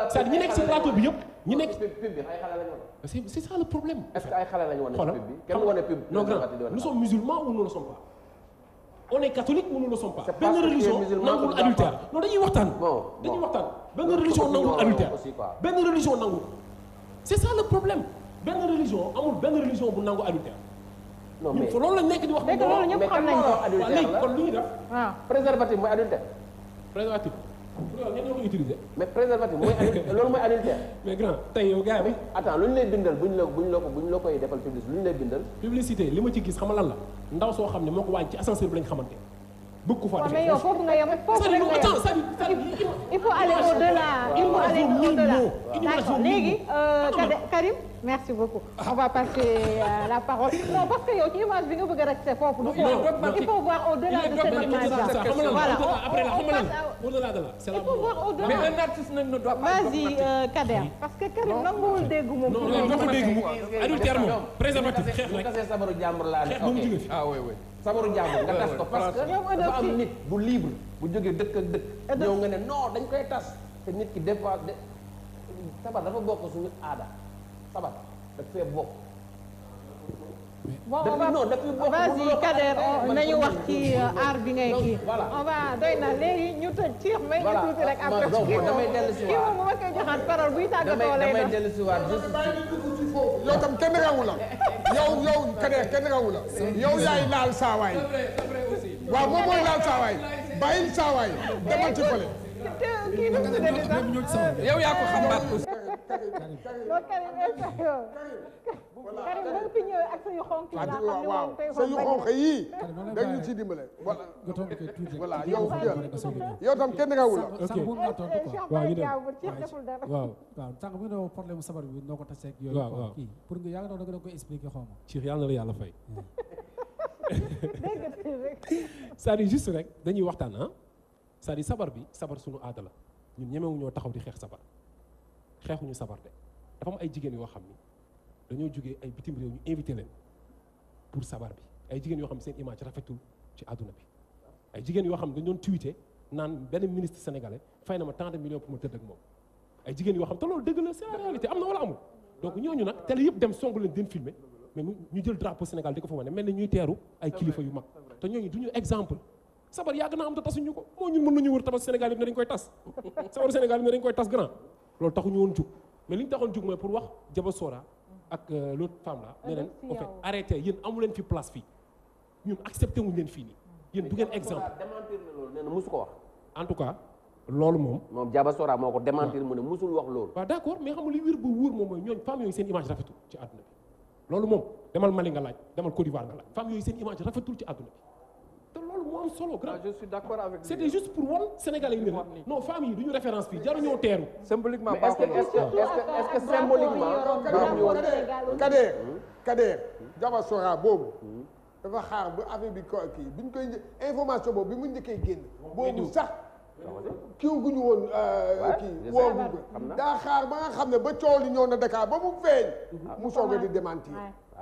Speaker 2: c'est-à-dire ñi nekk ci plateau bi yëpp ñi nekk
Speaker 4: pub bi ay xale lañu woon
Speaker 2: c'est ça le problème
Speaker 4: est-ce que ay xale lañu woon pub bi kenn woné pub
Speaker 2: non grand nous sommes musulmans ou nous ne sommes pas on est catholique ou nous ne le sommes pas. benn religion nangul adultère non dañuy waxtaan. dañuy waxtaan benn religion nangul adultère benn religion nangul. c'est ça le problème benn religion amul benn religion bu nangu adultère. non mais loolu la nekk di wax.
Speaker 5: dëgg loolu ñëpp xam nañ ko
Speaker 2: waaw léegi kon lu ñuy def.
Speaker 5: waaw
Speaker 4: préservatif mooy adultère.
Speaker 2: préservatif. ñenn ñoo ko utiliser.
Speaker 4: mais préservatif mooy loolu mooy adultère.
Speaker 2: mais grand tey yow gars yi.
Speaker 4: attends lu ñu lay bindal buñ la koy defal publicité lu ñu lay bindal.
Speaker 2: publicité li ma ci gis xam lan la ndaw soo xam ne moo ko waaj ci ascenseur bi lañ xamante bëgg ko faa defee.
Speaker 5: mais yow foofu nga yem foofu rek nga yem il faut aller au-delà. il faut aller au-delà. d'accord léegi Karim merci beaucoup. on va passer la parole. non parce que yow ci image bi nga bëgg a rester foofu. du il faut voir au-delà de cette image là. voilà
Speaker 2: après la xam nga au-delà de là.
Speaker 5: il faut voir au-delà.
Speaker 7: mais un artiste nag ne doit pas.
Speaker 5: vas-y Kader parce que Karim nanguwul dégg moom.
Speaker 2: non non ko dégg mu adultère moom préservatif xeex rek.
Speaker 4: xeex sabaru jàmbur laa ne.
Speaker 2: xeex ba mu jóge fi.
Speaker 7: ah oui oui.
Speaker 4: sabaru jàmbur nga tas ko parce que dafa am nit bu libre bu jógee dëkk ak dëkk. ñëw nga ne non dañ koy tas te nit ki des fois sabar dafa bokk suñu aada sabar dafa fee bokk.
Speaker 5: bon vas-y Kader nañu wax ci aar bi ngay kii. on va doy na léegi ñu tëj ci may ñu tuuti rek après.
Speaker 4: damay dellu si waat
Speaker 5: kii moom bu ma koy joxaat parole buy tàggatoo lay
Speaker 4: damay dellu si waat
Speaker 3: yow tam kenn rawu la yow Kader kenn rawu la yow yaay laal saawaay waaw moom mooy laal saawaay bàyyil saawaay demal ci fële.
Speaker 5: kii nu mu tuddati sax
Speaker 7: yow yaa ko xam baat aussi.
Speaker 5: bon Karim Karim ba nga fi ñëwee ak sa yu xonk yi laa xam ne moom tey
Speaker 3: sa yu xonk yii dañu ci dimbale voilà yow tam kenn rawu la.
Speaker 1: ok
Speaker 5: waaw ñu dem
Speaker 1: waaw sànq bu nga doon problème sabar bi noo ko tasee ak yooyu.
Speaker 2: waaw
Speaker 1: kii pour nga yaa ngi doon da nga koy expliquer xaw ma.
Speaker 2: Cheikh yàlla na la yàlla fay. c'est-à-dire juste rek dañuy waxtaan ah c'est-à-dire sabar bi sabar sunu aada la ñun ñemewu ñoo taxaw di xeex sabar xeexuñu sabar de dafa am ay jigéen yoo xam ni dañoo jógee ay bitim réew ñu invité leen pour sabar bi ay jigéen yoo xam ne seen image rafetul ci àdduna bi ay jigéen yoo xam ne dañu doon tweeté naan benn ministre sénégalais fay na ma tant de millions pour ma tëdd ak moom ay jigéen yoo xam te loolu dëgg la c'est la réalité am na wala amul donc ñooñu nag télé yëpp dem songu leen den filmer mais ñu jël drapeau Sénégal di ko fa wane mel ni ñuy teeru ay kilifa yu mag te ñooñu du ñu exemple sabar yàgg naa am te tasuñu ko moo ñun mën nañu wër tabax Sénégal yëpp ne dañ koy tas sabaru Sénégal yëpp ne dañ koy tas grand loolu taxuñu woon jug mais li ñu taxoon jug mooy pour wax Jaba Sora ak l'autre femme là ne leen en fait arrêtez yéen amu leen fi place fii ñun accepté wuñ leen fii nii yéen du ngeen exemple
Speaker 4: démentir na loolu nee na musu ko wax
Speaker 2: en tout cas loolu moom
Speaker 4: Jaba Sora moo ko démentir mu ne musul wax loolu
Speaker 2: waaw d'accord mais xam nga li wér bu wóor moom mooy ñooñ femmes yooyu seen image rafetul ci àdduna bi loolu moom demal Mali nga laaj demal Côte d'Ivoire nga laaj femmes yooyu seen image rafetul ci àdduna bi te loolu moo am solo grand
Speaker 7: je suis d'accord avec
Speaker 2: c'était juste pour wan Sénégalais yi ne non femmes yi du ñu référence fii jaru ñoo teeru
Speaker 7: symboliquement
Speaker 4: est-ce que symboliquement
Speaker 3: Kader Jaba Sora boobu dafa xaar ba affaire bi kii bi ñu koy information boobu bi mu njëkkee génn boobu sax kii guñu woon kii woo guñ ko daa xaar ba nga xam ne ba coow li ñëw na Dakar ba mu feeñ mu soog a di démentir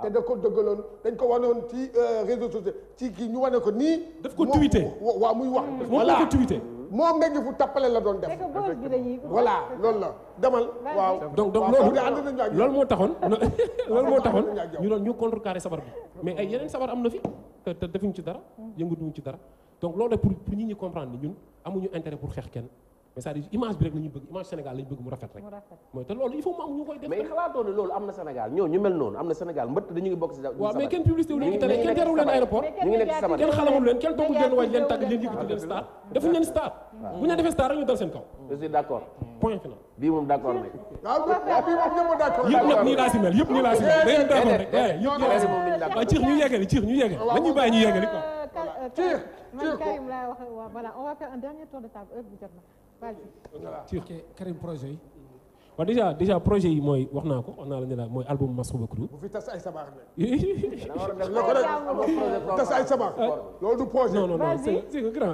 Speaker 3: te da ko dëggaloon dañ ko wanoon ci réseaux sociaux ci kii ñu wane ko nii
Speaker 2: daf ko tweeté
Speaker 3: waaw muy wax
Speaker 2: moom la ko tweeté
Speaker 3: moom nga fu tappale la doon def voilà loolu la demal waaw
Speaker 2: donc loolu moo taxoon ñu doon ñu contrecarrer sabar bi mais ay yeneen sabar am na fi te defuñu ci dara yëngatuñu ci dara donc loolu la pour nit ñi comprendre ni ñun amuñu intérêt pour xeex kenn mais c'est-à-dire image bi rek la ñuy bëgg image Sénégal la ñu bëgg mu rafet rek mooy te loolu il faut mu am ñu koy def
Speaker 4: mais xalaatoo ne loolu am na Sénégal ñoo ñu mel noonu am na Sénégal mbëtt dañu ngi bokk si
Speaker 2: waaw mais kenn publicité wu leen ci télé kenn teeru leen aéroport
Speaker 4: ñu ngi nekk ci sabar
Speaker 2: kenn xalamul leen kenn toogul leen waaj leen tàgg leen yëkkati leen star defuñu leen star bu ñu defee star rek ñu dal seen kaw
Speaker 4: je suis d'accord
Speaker 2: point final
Speaker 4: bii moom d'accord nañ
Speaker 3: bii moom ñëpp d'accord
Speaker 2: yëpp nag nii laa si mel yëpp nii laa si mel dañu d'accord rek yëpp nii laa si mel waaw ciix ñu yeggali dañuy bàyyi ñu yeggali quoi
Speaker 5: man Karim laa wax voilà on va faire un dernier tour de table heure bi jot na
Speaker 1: ci Karim projet yi
Speaker 2: waaw déjà projet yi mooy wax naa la ne la mooy album Masrouba Crew
Speaker 3: bu fi tas ay sabar tas ay sabar loolu du projet
Speaker 2: non c'est que grand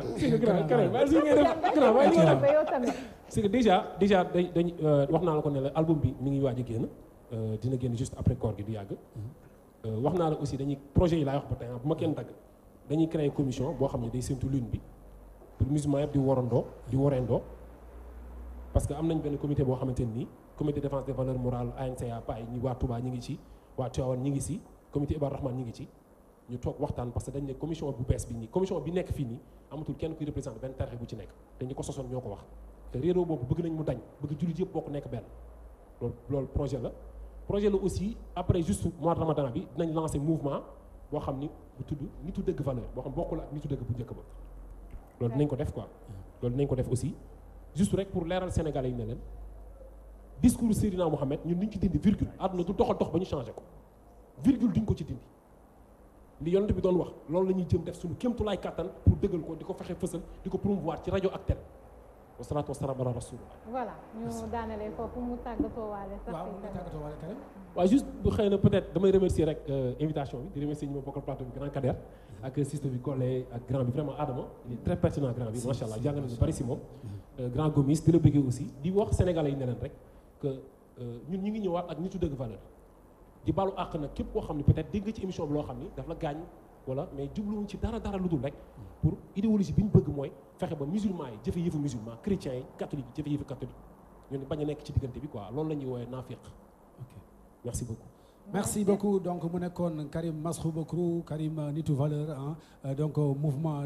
Speaker 2: Karim vas-y ngay def grand waaye li nga def c'est que déjà dañ wax naa la ko ne la album bi mi ngi waaj a génn dina génn juste après koor gi du yàgg wax naa la aussi dañuy projet yi laay wax ba tey bu ma kenn dagg dañuy créer commission boo xam ne day séntu lune bi pour musulman yëpp di worandoo parce que am nañ benn comité boo xamante nii comité de défense des valeurs morales ANCA PAI ñi waa Touba ñi ngi ci waa Tivaouane ñi ngi ci comité Ibaadu Rahman ñi ngi ci ñu toog waxtaan parce que dañ ne commission bu bees bi nii commission bi nekk fii nii amatul kenn kuy représenté benn tarixa bu ci nekk te ñi ko sosoon ñoo ko wax te réeroo boobu bëgg nañ mu dañ bëgg jullit yëpp bokk nekk benn loolu projet la aussi après juste mois de ramadan bi dinañ lancer mouvement boo xam ni bu tudd nitu dëgg valeur boo xam bokkul ak nitu dëgg bu njëkk ba loolu dinañ ko def quoi loolu dinañ ko def aussi juste rek pour leeral Sénégalais yi ne leen discours Seydina Mohamed ñun niñ ci dindi virgule àdduna du dox ba ñu changé ko virgule duñ ko ci dindi li yonent bi doon wax loolu la ñuy jëm def suñu kéemtulaay kàttan pour dëggal ko di ko fexe fësal di ko promouvoir ci rajo ak télé wasalaatu wasalaam ala rasulillah.
Speaker 5: voilà ñu daanelee foofu mu tàggatoo waale sax.
Speaker 1: waaw mu tàggatoo waale Karim.
Speaker 2: waaw juste bu xëy na peut-être damay remercier rek invitation bi di remercier ñi ma bokkal plateau bi grand Kader ak système bi Collé ak grand bi vraiment Adama il est très pertinent grand bi macha allah jàng nañu bari si moom. grand Gomis di la bëggee aussi di wax sénégalais yi ne leen rek que ñun ñu ngi ñëwaat ak nitu dëgg valeur di baalu àq nag képp koo xam ne peut-être dégg nga ci émission bi loo xam ni daf la gaañ wala mais jubluwuñ ci dara lu dul rek pour idéologie bi ñu bëgg mooy fexe ba musulman yi jëfe yëfu musulman chrétiens yi catholique yi jëfe yëfu catholique ñun bañ a nekk ci diggante bi quoi loolu la ñuy woowee naafiq.
Speaker 1: ok
Speaker 2: merci beaucoup.
Speaker 1: merci beaucoup donc mu nekkoon Karim Meschou Bekro Karim nitu valeur donc mouvement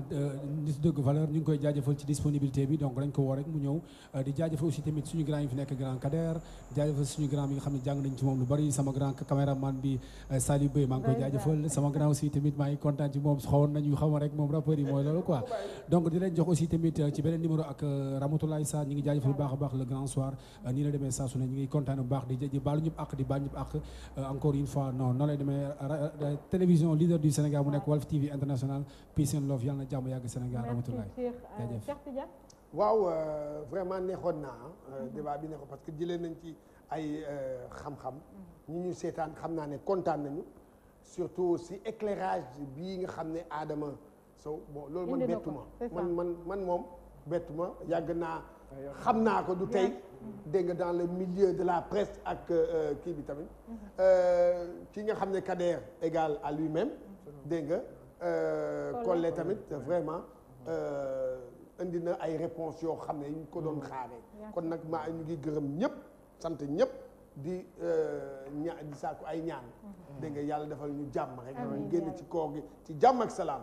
Speaker 1: nitu dëgg valeur ñu ngi koy jaajëfal ci disponibilité bi donc dañ ko woo rek mu ñëw di jaajëfal aussi tamit suñu grand yi fi nekk grand Kader jaajëfal suñu grand bi nga xam ne jàng nañ ci moom lu bari sama grand caméraman bi Saliou Bey maa ngi koy jaajëfal sama grand aussi tamit maa ngi kontaan ci moom xawoon nañu xama rek moom rappeur yi mooy loolu quoi donc di leen jox aussi tamit ci beneen numéro ak Ramatoulaye Sarr ñu ngi jaajëfal bu baax a baax le grand soir nii la demee saa su ne ñu ngi kontaan bu baax di baalu ñëpp ak di baal ñëpp ak encore une fois non noonu lay demee télévision leader du Sénégal mu nekk Walf TV International peace and love yàlla na jàmm yàgg Sénégal rahmatullahi
Speaker 5: jaajëf.
Speaker 3: waaw vraiment neexoon naa débat bi neexoon parce que jëlee nañ ci ay xam-xam ñu seetaan xam naa ne kontaan nañu surtout si éclairage bii nga xam ne Adama Sow bon loolu man bettu ma man moom bettu ma yàgg naa xam naa ko du tey dégg nga dans le milieu de la presse ak kii bi tamit ki nga xam ne Kader égal à lui-même dégg nga Collé tamit vraiment indi na ay réponses yoo xam ne ñu ko doon xaaree kon nag maa ñu ngi gërëm ñëpp sant ñëpp di di sàkku ay ñaan dégg nga yàlla defal ñu jàmm rek ñu génn ci koor gi ci jàmm ak salaam